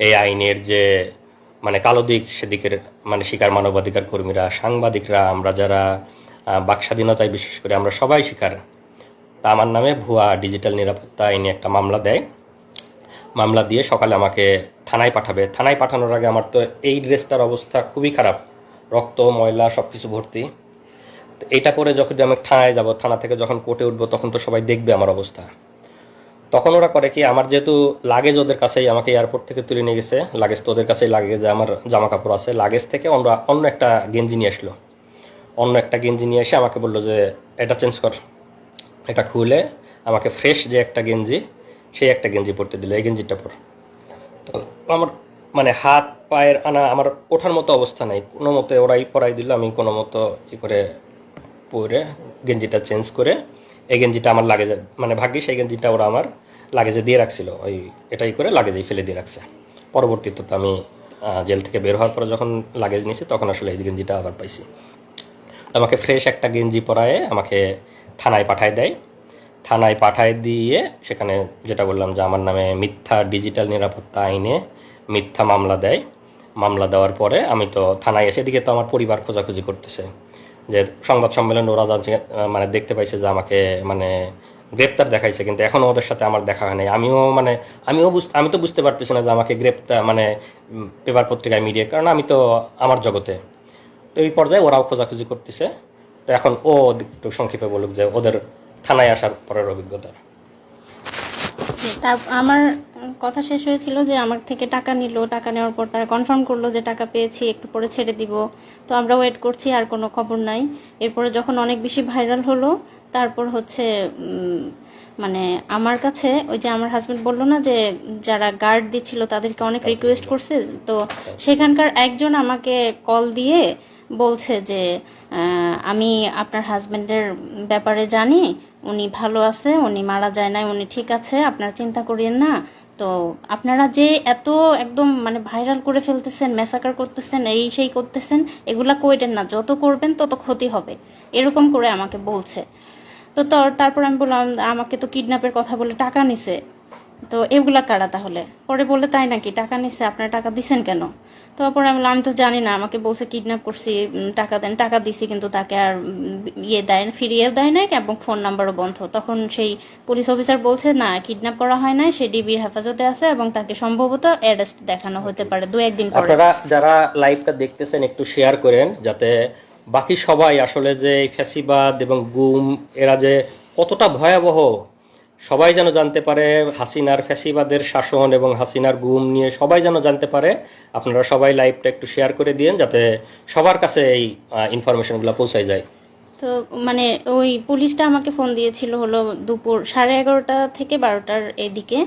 এই আইনের যে কালো দিক, সেদিকের শিকার মানবাধিকার কর্মীরা, সাংবাদিকরা, আমরা যারা বাক স্বাধীনতায় বিশেষ করে আমরা সবাই শিকার। তা আমার নামে ভুয়া ডিজিটাল নিরাপত্তা আইনে একটা মামলা দেয়। মামলা দিয়ে সকালে আমাকে থানায় পাঠাবে। থানায় পাঠানোর আগে আমার তো এই ড্রেসটার অবস্থা খুবই খারাপ, রক্ত ময়লা সব কিছু ভর্তি। তো এইটা পরে যখন আমি থানায় যাব, থানা থেকে যখন কোর্টে উঠবো, তখন তো সবাই দেখবে আমার অবস্থা। তখন ওরা করে কি, আমার যেহেতু লাগেজ ওদের কাছেই, আমাকে এয়ারপোর্ট থেকে তুলে নিয়ে গেছে, লাগেজ তো ওদের কাছেই, লাগেজে আমার জামা কাপড় আছে, লাগেজ থেকে অন্য একটা গেঞ্জি নিয়ে আসলো। অন্য একটা গেঞ্জি নিয়ে এসে আমাকে বললো যে এটা চেঞ্জ কর। এটা খুলে আমাকে ফ্রেশ যে একটা গেঞ্জি, সেই একটা গেঞ্জি পরতে দিল, এই গেঞ্জিটা পর। তো আমার হাত পায়ের আমার ওঠার মতো অবস্থা নাই, কোনো মতে ওরাই পরাই দিল। আমি কোনো মতো করে পরে গেঞ্জিটা চেঞ্জ করে এই গেঞ্জিটা আমার লাগেজে, ভাগ্যিস এই গেঞ্জিটা ওরা আমার লাগেজে দিয়ে রাখছিল, ওই এটাই করে লাগেজেই ফেলে দিয়ে রাখছে। পরবর্তীতে তো আমি জেল থেকে বের হওয়ার পরে যখন লাগেজ নিয়েছি, তখন আসলে এই গেঞ্জিটা আবার পাইছি। আমাকে ফ্রেশ একটা গেঞ্জি পরায়ে আমাকে থানায় পাঠায় দেয়। থানায় পাঠায় দিয়ে সেখানে যেটা বললাম যে আমার নামে মিথ্যা ডিজিটাল নিরাপত্তা আইনে মিথ্যা মামলা দেয়। মামলা দেওয়ার পরে আমি তো থানায় এসে, দিকে তো আমার পরিবার খোঁজাখুঁজি করতেছে যে সংবাদ সম্মেলনে ওরা জানছে, দেখতে পাইছে যে আমাকে গ্রেপ্তার দেখাইছে, কিন্তু এখনও ওদের সাথে আমার দেখা হয় নাই। আমি তো বুঝতে পারতেছি না যে আমাকে গ্রেপ্তার পেপার পত্রিকায় মিডিয়া, কারণ আমি তো আমার জগতে। তো এই পর্যায়ে ওরাও খোঁজাখুঁজি করতেছে। তো এখন ও একটু সংক্ষেপে বলুক যে ওদের থানায় আসার পরের অভিজ্ঞতা। আমার কথা শেষ হয়েছিল যে আমার থেকে টাকা নিল, টাকা নেওয়ার পর তারা কনফার্ম করলো যে টাকা পেয়েছি, একটু পরে ছেড়ে দিব। তো আমরা ওয়েট করছি, আর কোনো খবর নাই। এরপরে যখন অনেক বেশি ভাইরাল হলো, তারপর হচ্ছে আমার কাছে ওই যে আমার হাজবেন্ড বললো না যে যারা গার্ড দিচ্ছিল তাদেরকে অনেক রিকোয়েস্ট করছে, তো সেখানকার একজন আমাকে কল দিয়ে বলছে যে আমি আপনার হাজবেন্ডের ব্যাপারে জানি, উনি ভালো আছে, উনি মারা যায় নাই, উনি ঠিক আছে, আপনারা চিন্তা করিয়েন না। তো আপনারা যে এত একদম ভাইরাল করে ফেলতেছেন, ম্যাসাকার করতেছেন, এই সেই করতেছেন, এগুলা কইরেন না, যত করবেন তত ক্ষতি হবে, এরকম করে আমাকে বলছে। তো তারপর আমি বললাম আমাকে তো কিডন্যাপের কথা বলে টাকা নিছে, তো এগুলা কারা তাহলে? পরে বলে তাই নাকি, টাকা নিছে, আপনারা টাকা দিছেন কেন? তারপরে আমি তো জানি না, আমাকে বলছে কিডন্যাপ করছি, টাকা দেন, টাকা দিছি, কিন্তু তাকে আর ফিরিয়ে দেয় নাই এবং ফোন নাম্বারও বন্ধ। তখন সেই পুলিশ অফিসার বলছে না, কিডন্যাপ করা হয় নাই, সে ডিবির হেফাজতে আছে এবং তাকে সম্ভবত অ্যারেস্ট দেখানো হতে পারে 2-1 দিন পরে। আপনারা যারা লাইভটা দেখতেছেন একটু শেয়ার করেন, যাতে বাকি সবাই আসলে যে ফ্যাসিবাদ এবং গুম এরা যে কতটা ভয়াবহ, সবাই যেন জানতে পারে। হাসিনার ফ্যাসিবাদের শাসন এবং হাসিনার গুম নিয়ে সবাই যেন জানতে পারে। আপনারা সবাই লাইভটা একটু শেয়ার করে দিন, যাতে সবার কাছে এই ইনফরমেশনগুলো পৌঁছায় যায়। তো ওই পুলিশটা আমাকে ফোন দিয়েছিল হলো দুপুর 11:30 থেকে 12টার এদিকে।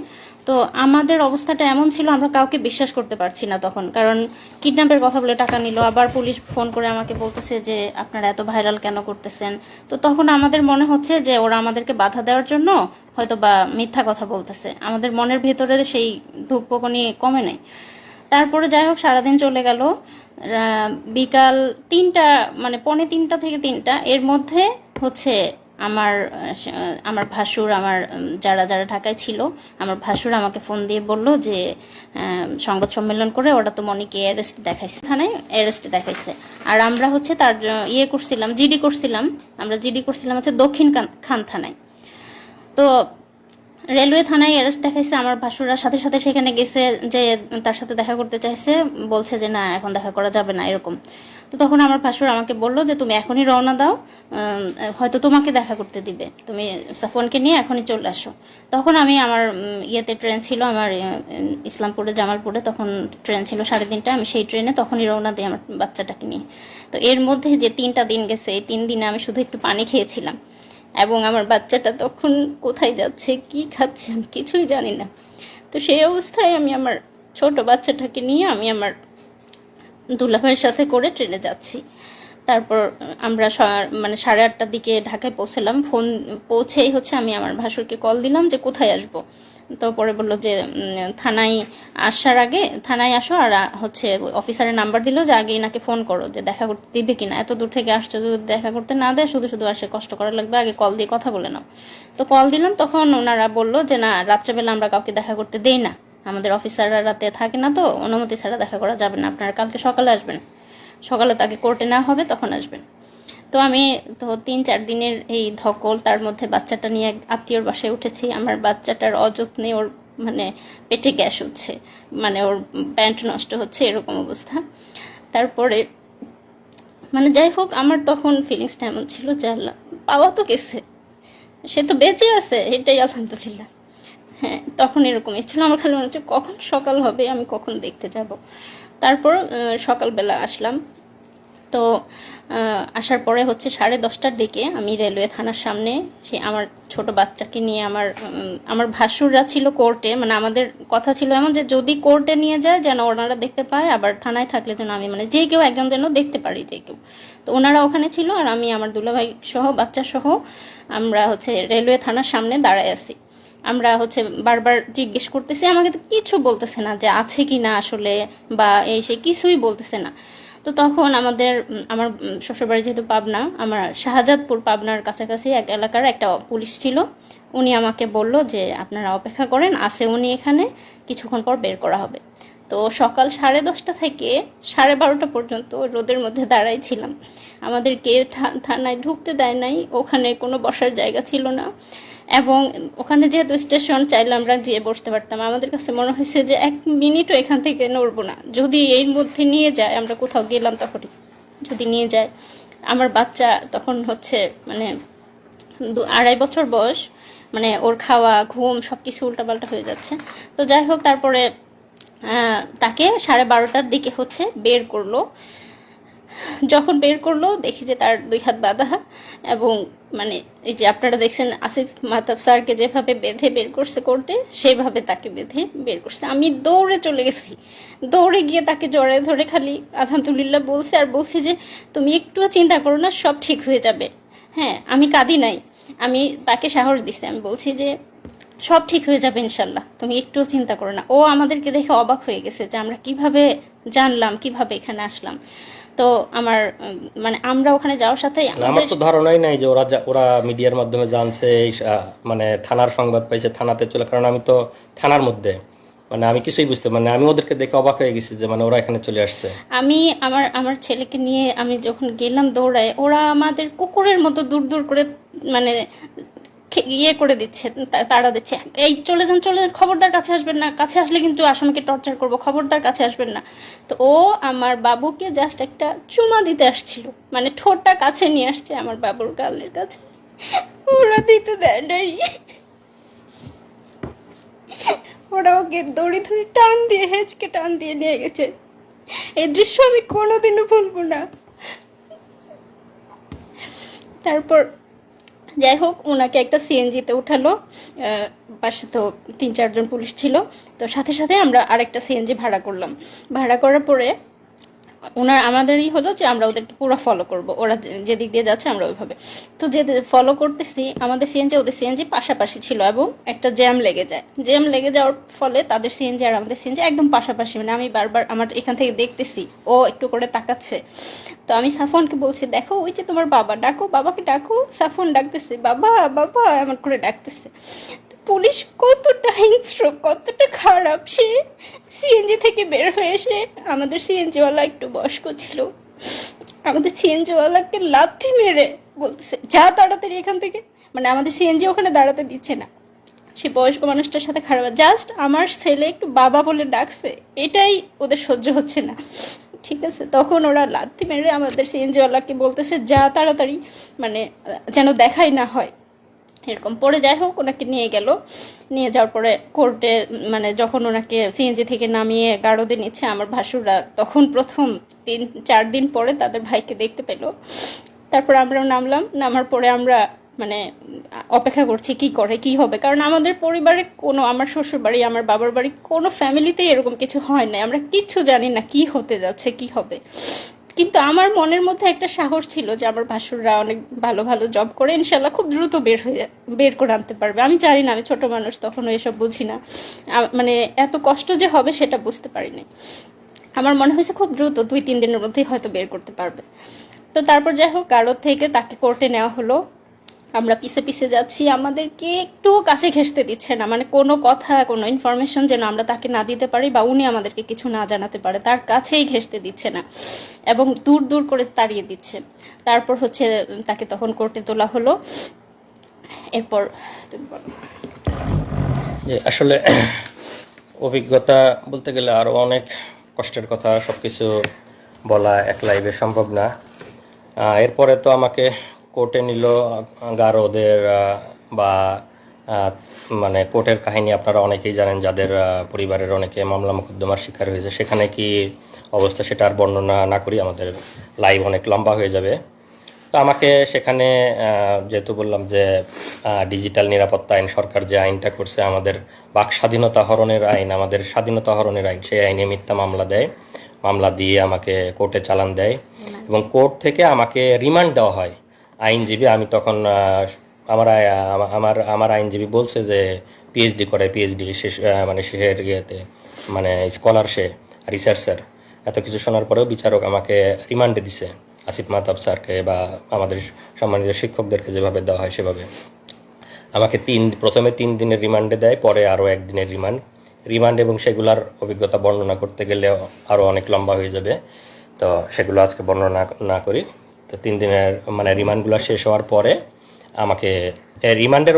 তো আমাদের অবস্থাটা এমন ছিল, আমরা কাউকে বিশ্বাস করতে পারছি না তখন, কারণ কিডন্যাপের কথা বলে টাকা নিল, আবার পুলিশ ফোন করে আমাকে বলতেছে যে আপনারা এত ভাইরাল কেন করতেছেন। তো তখন আমাদের মনে হচ্ছে যে ওরা আমাদেরকে বাধা দেওয়ার জন্য হয়তো বা মিথ্যা কথা বলতেছে, আমাদের মনের ভেতরে সেই ধূপকণি কমে নাই। তারপরে যাই হোক, সারাদিন চলে গেল। বিকাল 3টা 2:45 থেকে 3টা এর মধ্যে হচ্ছে আমার ভাসুর, আমার যারা ঢাকায় ছিল, আমার ভাসুর আমাকে ফোন দিয়ে বলল যে সংবাদ সম্মেলন করে ওরা তো মনিকে অ্যারেস্ট দেখাইছে, থানায় অ্যারেস্ট দেখাইছে। আর আমরা হচ্ছে তার করছিলাম, জিডি করছিলাম, হচ্ছে দক্ষিণ খান থানায়। তো রেলওয়ে থানায় অ্যারেস্ট দেখাইছে। আমার ভাসুরা সাথে সাথে সেখানে গেছে, যে তার সাথে দেখা করতে চাইছে, বলছে যে না, এখন দেখা করা যাবে না, এরকম। তো তখন আমার ভাসুর আমাকে বললো যে তুমি এখনই রওনা দাও, হয়তো তোমাকে দেখা করতে দিবে, তুমি সাফওয়ানকে নিয়ে এখনই চলে আসো। তখন আমি আমার ট্রেন ছিল আমার ইসলামপুরে, জামালপুরে, তখন ট্রেন ছিল 3:30, আমি সেই ট্রেনে তখনই রওনা দিই আমার বাচ্চাটাকে নিয়ে। তো এর মধ্যে যে 3টা দিন গেছে, এই 3 দিনে আমি শুধু একটু পানি খেয়েছিলাম, এবং আমার বাচ্চাটা তখন কোথায় যাচ্ছে, কি খাচ্ছে, আমি কিছুই জানি না। তো সেই অবস্থায় আমি আমার ছোট বাচ্চাটাকে নিয়ে আমি আমার দুলাভাইয়ের সাথে করে ট্রেনে যাচ্ছি। তারপর আমরা মানে 8:30টার দিকে ঢাকায় পৌঁছলাম। পৌঁছেই হচ্ছে আমি আমার ভাসুরকে কল দিলাম যে কোথায় আসব। তো পরে বললো যে থানায় আসার আগে থানায় আসো, আর হচ্ছে অফিসারের নাম্বার দিল যে আগে এনাকে ফোন করো যে দেখা করতে দিবে কিনা, এত দূর থেকে আসছো, যদি দেখা করতে না দেয় শুধু শুধু আসে কষ্ট করা লাগবে, আগে কল দিয়ে কথা বলে নাও। তো কল দিলাম, তখন ওনারা বললো যে না, রাত্রেবেলা আমরা কাউকে দেখা করতে দেই না, আমাদের অফিসাররা রাতে থাকে না, তো অনুমতি ছাড়া দেখা করা যাবে না, আপনারা কালকে সকালে আসবেন, সকালে তাকে কোর্টে নেওয়া হবে তখন আসবেন। তো আমি তো 3-4 দিনের এই ধকল, তার মধ্যে বাচ্চাটা নিয়ে এক আত্মীয়র বাসায় উঠেছি। আমার বাচ্চাটার অযত্নে ওর মানে পেটে গ্যাস হচ্ছে, মানে ওর প্যান্ট নষ্ট হচ্ছে, এরকম অবস্থা। তারপরে মানে যাই হোক, আমার তখন ফিলিংসটা এমন ছিল যে আল্লাহ, পাওয়া তো গেছে, সে তো বেঁচে আছে, এটাই আলহামদুলিল্লাহ। হ্যাঁ, তখন এরকমই ছিল। আমার খালি মনে হচ্ছে কখন সকাল হবে, আমি কখন দেখতে যাব। তারপর সকালবেলা আসলাম। তো আসার পরে হচ্ছে 10:30টার দিকে আমি রেলওয়ে থানার সামনে সে আমার ছোট বাচ্চাকে নিয়ে আমার ভাসুররা ছিল কোর্টে, মানে আমাদের কথা ছিল এমন যে যদি কোর্টে নিয়ে যায় যেন ওনারা দেখতে পায়, আবার থানায় থাকলে যেন আমি মানে যে কেউ একজন যেন দেখতে পারি, যে কেউ। তো ওনারা ওখানে ছিল, আর আমি আমার দুলাভাই সহ বাচ্চা সহ আমরা হচ্ছে রেলওয়ে থানার সামনে দাঁড়ায় আছি। আমরা হচ্ছে বারবার জিজ্ঞেস করতেছি, আমাকে তো কিছু বলতেছে না যে আছে কি না আসলে, বা এই সে কিছুই বলতেছে না। তো তখন আমার শ্বশুরবাড়ি যেহেতু পাবনা, আমার শাহজাদপুর পাবনার কাছাকাছি এক এলাকার একটা পুলিশ ছিল, উনি আমাকে বলল যে আপনারা অপেক্ষা করেন, আছে উনি এখানে, কিছুক্ষণ পর বের করা হবে। তো সকাল 10:30 থেকে 12:30 পর্যন্ত রোদের মধ্যে দাঁড়াই ছিলাম। আমাদেরকে থানায় ঢুকতে দেয় নাই, ওখানে কোনো বসার জায়গা ছিল না, এবং ওখানে যেহেতু স্টেশন, চাইলে আমরা যেয়ে বসতে পারতাম। আমাদের কাছে মনে হয়েছে যে 1 মিনিটও এখান থেকে নড়বো না, যদি এর মধ্যে নিয়ে যায়, আমরা কোথাও গেলাম তখন যদি নিয়ে যায়। আমার বাচ্চা তখন হচ্ছে মানে 2-2.5 বছর বয়স, মানে ওর খাওয়া ঘুম সব কিছু উল্টাপাল্টা হয়ে যাচ্ছে। তো যাই হোক, তারপরে তাকে 12:30টার দিকে হচ্ছে বের করলো। যখন বের করলো দেখি যে তার 2 হাত বাঁধা, এবং মানে এই যে আপনারা দেখছেন আসিফ মাহতাব স্যারকে যেভাবে বেঁধে বের করছে কোর্টে, সেভাবে তাকে বেঁধে বের করছে। আমি দৌড়ে চলে গেছি, দৌড়ে গিয়ে তাকে জড়ায় ধরে খালি আলহামদুলিল্লাহ বলছে, আর বলছি যে তুমি একটুও চিন্তা করো না, সব ঠিক হয়ে যাবে। হ্যাঁ, আমি কাঁদি নাই, আমি তাকে সাহস দিচ্ছি, আমি বলছি যে সব ঠিক হয়ে যাবে ইনশাল্লাহ, তুমি একটুও চিন্তা করো না। ও আমাদেরকে দেখে অবাক হয়ে গেছে যে আমরা কিভাবে জানলাম, কিভাবে এখানে আসলাম। তো আমার মানে আমরা ওখানে যাওয়ার সাথে আমার তো ধারণাই নাই যে ওরা মিডিয়ার মাধ্যমে জানছে, মানে থানার সংবাদ পাইছে, থানাতে চলে, কারণ আমি তো থানার মধ্যে, মানে আমি কিছুই বুঝতে, মানে আমি ওদেরকে দেখে অবাক হয়ে গেছি যে মানে ওরা এখানে চলে আসছে। আমি আমার ছেলেকে নিয়ে আমি যখন গেলাম দৌড়ায়, ওরা আমাদের কুকুরের মতো দূর দূর করে মানে ইয়ে করে দিচ্ছে, তাড়া দিচ্ছে, এই চলে যান চলে যান, খবরদার কাছে আসবেন না, কাছে আসলে কিন্তু আসামিকে টর্চার করবো, খবরদার কাছে আসবেন না। তো ও আমার বাবুকে জাস্ট একটা চুমা দিতে আসছিল, মানে ঠোঁটটা কাছে নিয়ে আসছে আমার বাবুর গালের কাছে, ওরা দিতে দেয় নাই। ওরা ওকে দড়ি ধরে টান দিয়ে হেঁচকে টান দিয়ে নিয়ে গেছে। এই দৃশ্য আমি কোনোদিনও ভুলবো না। তারপর যাই হোক, ওনাকে একটা সিএনজিতে উঠালো, পাশে তো 3-4 জন পুলিশ ছিল, তো সাথে সাথে আমরা আরেকটা সিএনজি ভাড়া করলাম। ভাড়া করার পরে আমাদেরই হলো যে আমরা ওদেরকে পুরো ফলো করব, ওরা যেদিক দিয়ে যাচ্ছে আমরা ওইভাবে। তো যে ফলো করতেছি, আমাদের সিএনজি ওদের সিএনজি পাশাপাশি ছিল, এবং একটা জ্যাম লেগে যায়। জ্যাম লেগে যাওয়ার ফলে তাদের সিএনজি আর আমাদের সিএনজি একদম পাশাপাশি, মানে আমি বারবার আমার এখান থেকে দেখতেছি, ও একটু করে তাকাচ্ছে। তো আমি সাফওয়ানকে বলছি, দেখো ওই যে তোমার বাবা, ডাকো, বাবাকে ডাকো। সাফওয়ান ডাকতেছে, বাবা বাবা এমন করে ডাকতেছে। পুলিশ কতটা হিংস্র, কতটা খারাপ, সে সিএনজি থেকে বের হয়ে এসে, আমাদের সিএনজিওয়ালা একটু বয়স্ক ছিল, আমাদের সিএনজিওয়ালাকে লাথি মেরে বলতেছে যা তাড়াতাড়ি এখান থেকে, মানে আমাদের সিএনজি ওখানে দাঁড়াতে দিচ্ছে না। সে বয়স্ক মানুষটার সাথে খারাপ, জাস্ট আমার ছেলে একটু বাবা বলে ডাকছে, এটাই ওদের সহ্য হচ্ছে না। ঠিক আছে, তখন ওরা লাথি মেরে আমাদের সিএনজিওয়ালাকে বলতেছে যা তাড়াতাড়ি, মানে যেন দেখাই না হয় এরকম। পরে যাই হোক, ওনাকে নিয়ে গেল। নিয়ে যাওয়ার পরে কোর্টে, মানে যখন ওনাকে সিএনজি থেকে নামিয়ে গারদে নিচ্ছে, আমার ভাসুররা তখন প্রথম 3-4 দিন পরে তাদের ভাইকে দেখতে পেল। তারপর আমরাও নামলাম। নামার পরে আমরা মানে অপেক্ষা করছি কি করে কি হবে, কারণ আমাদের পরিবারে কোনো, আমার শ্বশুর বাড়ি আমার বাবার বাড়ি কোনো ফ্যামিলিতেই এরকম কিছু হয় না, আমরা কিচ্ছু জানি না কি হতে যাচ্ছে কি হবে। কিন্তু আমার মনের মধ্যে একটা সাহস ছিল যে আমার ভাসুররা অনেক ভালো ভালো জব করে ইনশাল্লাহ খুব দ্রুত বের করে আনতে পারবে। আমি জানি না, আমি ছোট মানুষ, তখনও এসব বুঝি না, মানে এত কষ্ট যে হবে সেটা বুঝতে পারিনি। আমার মনে হয়েছে খুব দ্রুত 2-3 দিনের মধ্যেই হয়তো বের করতে পারবে। তো তারপর যাই হোক, কারোর থেকে তাকে কোর্টে নেওয়া হলো, আমরা পিছে পিছে যাচ্ছি, আমাদেরকে একটু কাছে ঘেঁষতে দিচ্ছে না, মানে কোনো কথা কোনো ইনফরমেশন যেন আমরা তাকে না দিতে পারি বা উনি আমাদেরকে কিছু না জানাতে পারে, তার কাছেই ঘেঁষতে দিচ্ছে না এবং দূর দূর করে তাড়িয়ে দিচ্ছে। তারপর হচ্ছে তাকে তখন কোর্টে তোলা হলো। এরপর তুমি বলো। যে আসলে অভিজ্ঞতা বলতে গেলে আরও অনেক কষ্টের কথা, সব কিছু বলা এক লাইভে সম্ভব না। এরপরে তো আমাকে কোর্টে নিল গারোদের বা মানে কোর্টের কাহিনী আপনারা অনেকেই জানেন, যাদের পরিবারের অনেকে মামলা মোকদ্দমার শিকার হয়েছে। সেখানে কি অবস্থা সেটা আর বর্ণনা না করি, আমাদের লাইভ অনেক লম্বা হয়ে যাবে। তো আমাকে সেখানে যেহেতু বললাম যে ডিজিটাল নিরাপত্তা আইন, সরকার যে আইনটা করছে আমাদের বাক স্বাধীনতা হরণের আইন, আমাদের স্বাধীনতা হরণের আইন, সেই আইনে মিথ্যা মামলা দেয়, মামলা দিয়ে আমাকে কোর্টে চালান দেয় এবং কোর্ট থেকে আমাকে রিমান্ড দেওয়া হয়। আইনজীবী, আমি তখন আমার আমার আমার আইনজীবী বলছে যে পিএইচডি করে, পিএইচডি শেষ মানে শেষের ইয়েতে, মানে স্কলার, সে রিসার্চার, এত কিছু শোনার পরেও বিচারক আমাকে রিমান্ডে দিছে, আসিফ মাহতাব স্যারকে বা আমাদের সম্মানিত শিক্ষকদেরকে যেভাবে দেওয়া হয় সেভাবে আমাকে প্রথমে 3 দিনের রিমান্ডে দেয়, পরে আরও 1 দিনের রিমান্ড এবং সেগুলার অভিজ্ঞতা বর্ণনা করতে গেলে আরও অনেক লম্বা হয়ে যাবে। তো সেগুলো আজকে বর্ণনা না করি। তো 3 দিনের মানে রিমান্ডগুলো শেষ হওয়ার পরে আমাকে রিমান্ডের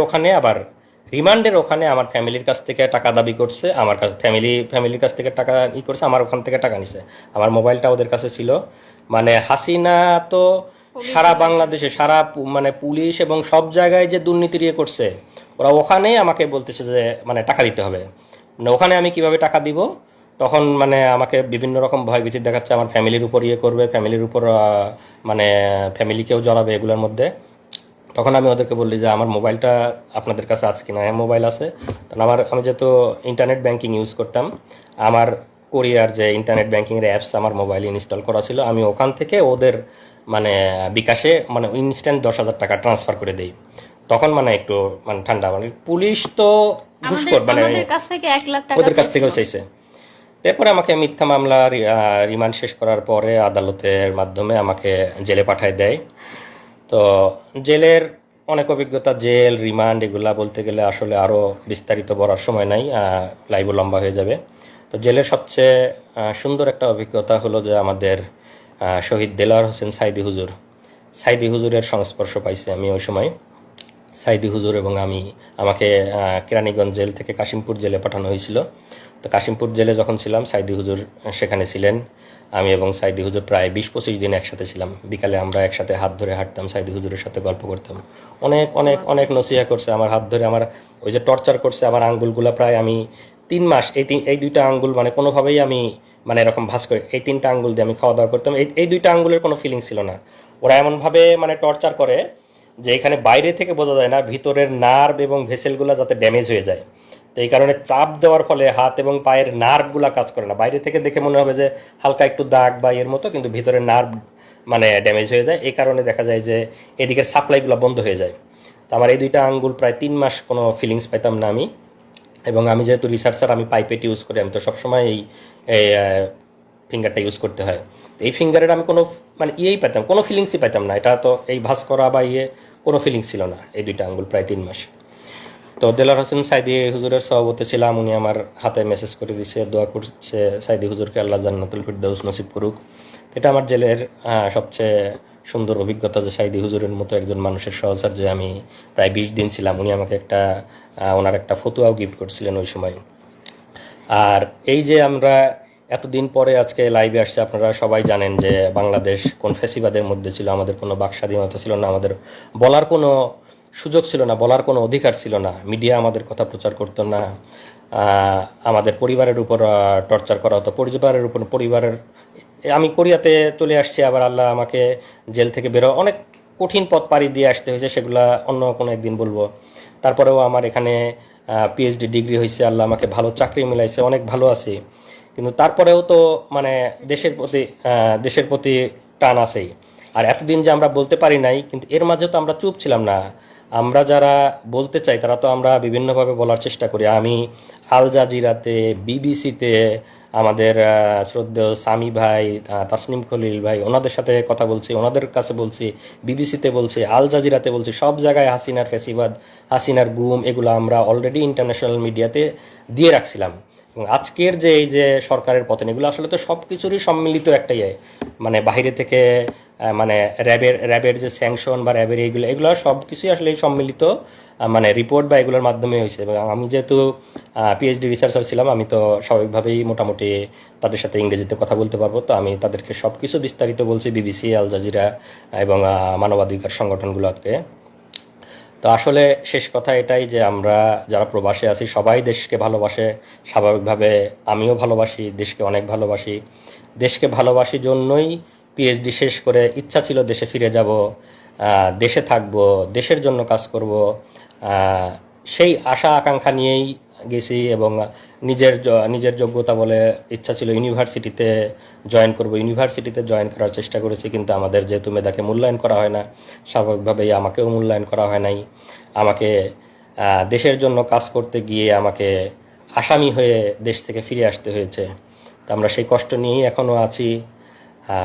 ওখানে আমার ফ্যামিলির কাছ থেকে টাকা দাবি করছে, আমার কাছে ফ্যামিলির কাছ থেকে টাকা করছে, আমার ওখান থেকে টাকা নিছে, আমার মোবাইলটা ওদের কাছে ছিল। মানে হাসিনা তো সারা বাংলাদেশে মানে পুলিশ এবং সব জায়গায় যে দুর্নীতি করছে, ওরা ওখানেই আমাকে বলতেছে যে মানে টাকা দিতে হবে। মানে ওখানে আমি কিভাবে টাকা দিব, তখন মানে আমাকে বিভিন্ন রকম ভয়ভীতি দেখাচ্ছে, আমার ফ্যামিলির উপর করবে, ফ্যামিলির উপর মানে ফ্যামিলিকেও জড়াবে এগুলোর মধ্যে। তখন আমি ওদেরকে বললি যে আমার মোবাইলটা আপনাদের কাছে আছে কিনা। হ্যাঁ, মোবাইল আছে। তখন আমি যেহেতু ইন্টারনেট ব্যাংকিং ইউজ করতাম, আমার কোরিয়ার যে ইন্টারনেট ব্যাংকিংয়ের অ্যাপস আমার মোবাইলে ইনস্টল করা ছিল, আমি ওখান থেকে ওদের মানে বিকাশে মানে ইনস্ট্যান্ট 10,000 টাকা ট্রান্সফার করে দেই। তখন মানে একটু মানে ঠান্ডা, মানে পুলিশ তো ঘুষখোর, মানে আমাদের কাছ থেকে 1 লাখ টাকা ওদের কাছ থেকেও চাইছে। তারপরে আমাকে মিথ্যা মামলা রিমান্ড শেষ করার পরে আদালতের মাধ্যমে আমাকে জেলে পাঠায় দেয়। তো জেলের অনেক অভিজ্ঞতা, জেল, রিমান্ড, এগুলা বলতে গেলে আসলে আরও বিস্তারিত বলার সময় নাই, লাইভও লম্বা হয়ে যাবে। তো জেলের সবচেয়ে সুন্দর একটা অভিজ্ঞতা হলো যে আমাদের শহীদ দেলোয়ার হোসেন সাইদি হুজুরের সংস্পর্শ পাইছি আমি ওই সময়। সাইদি হুজুর এবং আমাকে কেরানীগঞ্জ জেল থেকে কাশিমপুর জেলে পাঠানো হয়েছিল। তো কাশিমপুর জেলে যখন ছিলাম, সাইদি হুজুর সেখানে ছিলেন। আমি এবং সাইদি হুজুর প্রায় 20-25 দিন একসাথে ছিলাম। বিকালে আমরা একসাথে হাত ধরে হাঁটতাম, সাইদি হুজুরের সাথে গল্প করতাম। অনেক অনেক অনেক নসিহা করছে, আমার হাত ধরে, আমার ওই যে টর্চার করছে, আমার আঙ্গুলগুলো প্রায় আমি 3 মাস এই 2টা আঙ্গুল মানে কোনোভাবেই আমি মানে এরকম ভাঁজ করে এই 3টা আঙ্গুল দিয়ে আমি খাওয়া দাওয়া করতাম। এই 2টা আঙ্গুলের কোনো ফিলিংস ছিল না। ওরা এমনভাবে মানে টর্চার করে যে এখানে বাইরে থেকে বোঝা যায় না, ভিতরের নার্ভ এবং ভেসেলগুলো যাতে ড্যামেজ হয়ে যায়। তো এই কারণে চাপ দেওয়ার ফলে হাত এবং পায়ের নার্ভগুলো কাজ করে না। বাইরে থেকে দেখে মনে হবে যে হালকা একটু দাগ বা এর মতো, কিন্তু ভিতরের নার্ভ মানে ড্যামেজ হয়ে যায়। এই কারণে দেখা যায় যে এদিকের সাপ্লাইগুলো বন্ধ হয়ে যায়। তো আমার এই 2টা আঙ্গুল প্রায় 3 মাস কোনো ফিলিংস পাইতাম না আমি। এবং আমি যেহেতু রিসার্চার, আমি পাইপেট ইউজ করি, আমি তো সবসময় এই ফিঙ্গারটা ইউজ করতে হয়। এই ফিঙ্গারের আমি কোনো মানে পেতাম, কোনো ফিলিংসই পাইতাম না। এটা তো এই ভাঁজ করা বা কোনো ফিলিংস ছিল না এই 2টা আঙ্গুল প্রায় 3 মাস। তো দেলোয়ার হোসেন সাইদি হুজুরের সভাপতি ছিলাম, উনি আমার হাতে মেসেজ করে দিছে, দোয়া করছে সাইদি হুজুরকে আল্লাহ জান্নাতুল ফিরদাউস নসিব করুক। এটা আমার জেলের সবচেয়ে সুন্দর অভিজ্ঞতা, যে সাইদি হুজুরের মতো একজন মানুষের সহচর্যে আমি প্রায় 20 দিন ছিলাম। উনি আমাকে ওনার একটা ফতুয়াও গিফট করছিলেন ওই সময়। আর এই যে আমরা এতদিন পরে আজকে লাইভে আসছে, আপনারা সবাই জানেন যে বাংলাদেশ কোন ফ্যাসিবাদের মধ্যে ছিল, আমাদের কোনো বাক স্বাধীনতা ছিল না, আমাদের বলার কোনো সুযোগ ছিল না, বলার কোনো অধিকার ছিল না, মিডিয়া আমাদের কথা প্রচার করতো না, আমাদের পরিবারের উপর টর্চার করা হতো, পরিবারের, আমি কোরিয়াতে চলে আসছি, আবার আল্লাহ আমাকে জেল থেকে অনেক কঠিন পথ পাড়ি দিয়ে আসতে হয়েছে, সেগুলা অন্য কোনো একদিন বলবো। তারপরেও আমার এখানে পিএইচডি ডিগ্রি হয়েছে, আল্লাহ আমাকে ভালো চাকরি মিলাইছে, অনেক ভালো আছি। কিন্তু তারপরেও তো মানে দেশের প্রতি টান আছেই। আর এতদিন যে আমরা বলতে পারি নাই, কিন্তু এর মাঝে তো আমরা চুপ ছিলাম না। আমরা যারা বলতে চাই তারা তো আমরা বিভিন্নভাবে বলার চেষ্টা করি। আমি আল জাজিরাতে, বিবিসিতে, আমাদের শ্রদ্ধেয় সামি ভাই, তাসনিম খলিল ভাই, ওনাদের সাথে কথা বলছি, ওনাদের কাছে বলছি, বিবিসিতে বলছি, আল জাজিরাতে বলছি, সব জায়গায় হাসিনার ফ্যাসিবাদ, হাসিনার গুম, এগুলো আমরা অলরেডি ইন্টারন্যাশনাল মিডিয়াতে দিয়ে রাখছিলাম। এবং আজকের যে এই যে সরকারের পতন, এগুলো আসলে তো সব কিছুরই সম্মিলিত একটা মানে বাইরে থেকে মানে র্যাবের যে স্যাংশন বা র্যাবের এগুলো সব কিছুই আসলে এই সম্মিলিত মানে রিপোর্ট বা এগুলোর মাধ্যমে হয়েছে। এবং আমি যেহেতু পিএইচডি রিসার্চার ছিলাম, আমি তো স্বাভাবিকভাবেই মোটামুটি তাদের সাথে ইংরেজিতে কথা বলতে পারবো। তো আমি তাদেরকে সব কিছু বিস্তারিত বলছি, বিবিসি, আল জাজিরা এবং মানবাধিকার সংগঠনগুলোকে। তো আসলে শেষ কথা এটাই যে আমরা যারা প্রবাসে আছি সবাই দেশকে ভালোবাসে, স্বাভাবিকভাবে আমিও ভালোবাসি, দেশকে অনেক ভালোবাসি। দেশকে ভালোবাসি জন্যই পিএইচডি শেষ করে ইচ্ছা ছিল দেশে ফিরে যাব, দেশে থাকব, দেশের জন্য কাজ করব, সেই আশা আকাঙ্ক্ষা নিয়েই গেছি। এবং নিজের যোগ্যতা বলে ইচ্ছা ছিল ইউনিভার্সিটিতে জয়েন করব, ইউনিভার্সিটিতে জয়েন করার চেষ্টা করেছি। কিন্তু আমাদের যেহেতু মেধাকে মূল্যায়ন করা হয় না, স্বাভাবিকভাবেই আমাকেও মূল্যায়ন করা হয় নাই। আমাকে দেশের জন্য কাজ করতে গিয়ে আমাকে আসামি হয়ে দেশ থেকে ফিরে আসতে হয়েছে। তো আমরা সেই কষ্ট নিয়েই এখনও আছি।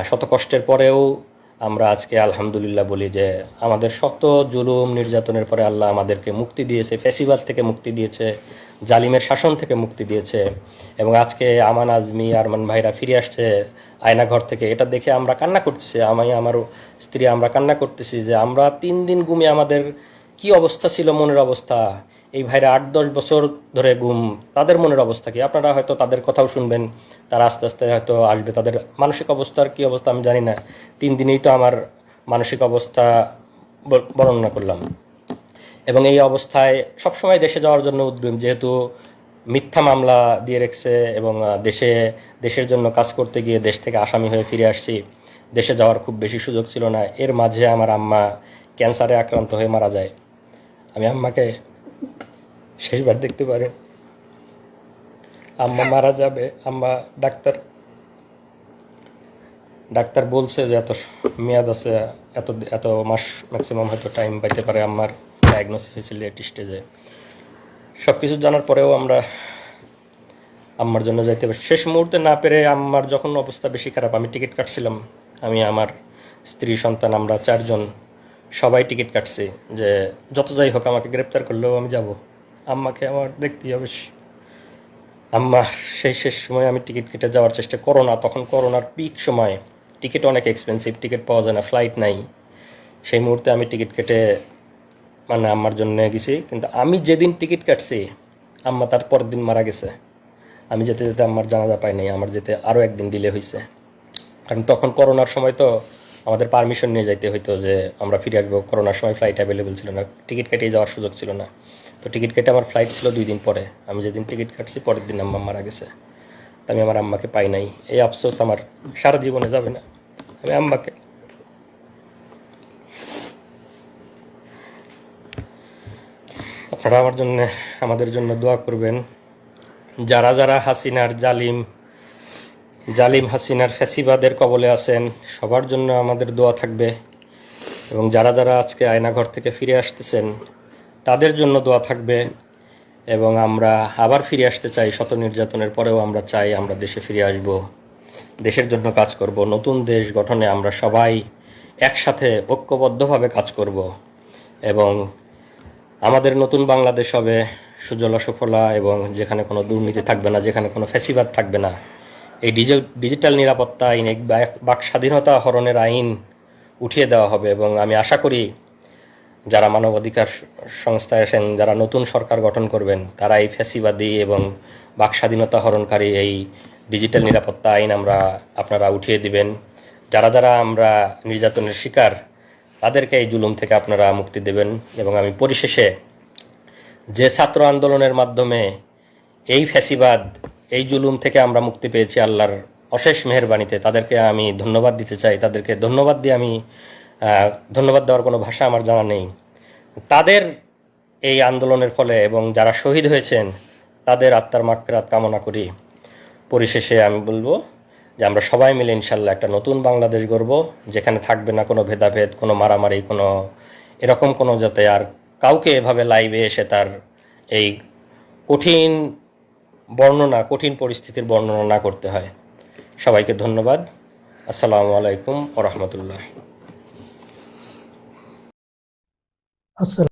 শত কষ্টের পরেও আমরা আজকে আলহামদুলিল্লাহ বলি যে আমাদের শত জুলুম নির্যাতনের পরে আল্লাহ আমাদেরকে মুক্তি দিয়েছে, ফ্যাসিবাদ থেকে মুক্তি দিয়েছে, জালিমের শাসন থেকে মুক্তি দিয়েছে। এবং আজকে আমান, আজমি, আরমান ভাইরা ফিরে আসছে আয়নাঘর থেকে, এটা দেখে আমরা কান্না করতেছি। আমি, আমার স্ত্রী, আমরা কান্না করতেছি যে আমরা 3 দিন গুমে আমাদের কি অবস্থা ছিল, মনের অবস্থা। এই ভাইরা 8-10 বছর ধরে গুম, তাদের মনের অবস্থা কি? আপনারা হয়তো তাদের কথাও শুনবেন, তারা আস্তে আস্তে হয়তো আসবে। তাদের মানসিক অবস্থার কি অবস্থা আমি জানি না। 3 দিনেই তো আমার মানসিক অবস্থা বর্ণনা করলাম। এবং এই অবস্থায় সবসময় দেশে যাওয়ার জন্য উদ্যম, যেহেতু মিথ্যা মামলা দিয়ে রেখেছে এবং দেশের জন্য কাজ করতে গিয়ে দেশ থেকে আসামি হয়ে ফিরে আসছি। দেশে যাওয়ার খুব বেশি সুযোগ ছিল না। এর মাঝে আমার আম্মা ক্যান্সারে আক্রান্ত হয়ে মারা যায়। আমি আম্মাকে শেষবার দেখতে পারি। আম্মা মারা যাবে, আম্মা ডাক্তার বলছে যে এত মেয়াদ আছে, এত মাস ম্যাক্সিমাম হয়তো টাইম পাইতে পারে। আম্মার ডায়াগনোসিস হয়েছিল লেট স্টেজে। সব কিছু জানার পরেও আমরা আম্মার জন্য যাইতে পারি। শেষ মুহূর্তে না পেরে আম্মার যখন অবস্থা বেশি খারাপ, আমি টিকিট কাটছিলাম। আমি, আমার স্ত্রী, সন্তান, আমরা 4 জন সবাই টিকিট কাটছি যে যত যাই হোক আমাকে গ্রেপ্তার করলেও আমি যাব, আম্মাকে আমার দেখতেই হবে। আম্মা শেষ সময় আমি টিকিট কেটে যাওয়ার চেষ্টা, তখন করোনার পিক সময়, টিকিট অনেক এক্সপেন্সিভ, টিকিট পাওয়া যায় না, ফ্লাইট নাই। সেই মুহূর্তে আমি টিকিট কেটে মানে আম্মার জন্য গেছি। কিন্তু আমি যেদিন টিকিট কাটছি আম্মা তার পরের দিন মারা গেছে। আমি যেতে যেতে আম্মার জানাজা পাই নাই, আমার যেতে আরও একদিন ডিলে হয়েছে। কারণ তখন করোনার সময় তো আমাদের পারমিশন নিয়ে যাইতে হইতো যে আমরা ফিরে আসবো। করোনার সময় ফ্লাইট অ্যাভেলেবেল ছিল না, টিকিট কেটে যাওয়ার সুযোগ ছিল না। তো টিকিট কেটে আমার ফ্লাইট ছিল 2 দিন পরে। আমি যেদিন টিকিট কাটছি পরের দিন আম্মা মারা গেছে। তো আমি আমার আম্মাকে পাই নাই। এই আফসোস আমার সারা জীবনে যাবে না। আমি আম্মাকে, আপনারা আমাদের জন্য দোয়া করবেন। যারা যারা হাসিনার জালিম হাসিনার ফ্যাসিবাদের কবলে আছেন সবার জন্য আমাদের দোয়া থাকবে। এবং যারা যারা আজকে আয়নাঘর থেকে ফিরে আসতেছেন তাদের জন্য দোয়া থাকবে। এবং আমরা আবার ফিরে আসতে চাই, শত নির্যাতনের পরেও আমরা চাই আমরা দেশে ফিরে আসব, দেশের জন্য কাজ করব। নতুন দেশ গঠনে আমরা সবাই একসাথে ঐক্যবদ্ধভাবে কাজ করব এবং আমাদের নতুন বাংলাদেশ হবে সুজলা সুফলা, এবং যেখানে কোনো দুর্নীতি থাকবে না, যেখানে কোনো ফ্যাসিবাদ থাকবে না। এই ডিজিটাল নিরাপত্তা আইন, বাক স্বাধীনতা হরণের আইন উঠিয়ে দেওয়া হবে। এবং আমি আশা করি যারা মানবাধিকার সংস্থায় আছেন, যারা নতুন সরকার গঠন করবেন, তারা এই ফ্যাসিবাদী এবং বাক স্বাধীনতা হরণকারী এই ডিজিটাল নিরাপত্তা আইন আপনারা উঠিয়ে দিবেন। যারা যারা আমরা নির্যাতনের শিকার তাদেরকে এই জুলুম থেকে আপনারা মুক্তি দেবেন। এবং আমি পরিশেষে যে ছাত্র আন্দোলনের মাধ্যমে এই ফ্যাসিবাদ, এই জুলুম থেকে আমরা মুক্তি পেয়েছি আল্লাহর অশেষ মেহেরবানিতে, তাদেরকে আমি ধন্যবাদ দিতে চাই। তাদেরকে ধন্যবাদ দিয়ে আমি ধন্যবাদ দেওয়ার কোনো ভাষা আমার জানা নেই। তাদের এই আন্দোলনের ফলে এবং যারা শহীদ হয়েছেন তাদের আত্মার মাগফিরাত কামনা করি। পরিশেষে আমি বলবো যে আমরা সবাই মিলে ইনশাল্লাহ একটা নতুন বাংলাদেশ গড়ব, যেখানে থাকবে না কোনো ভেদাভেদ, কোনো মারামারি, কোনো এরকম কোনো যাতে আর কাউকে এভাবে লাইভে এসে তার এই কঠিন কঠিন পরিস্থিতির বর্ণনা না করতে হয়। সবাইকে ধন্যবাদ। আসসালামু আলাইকুম ওয়া রাহমাতুল্লাহ। আসসালাম।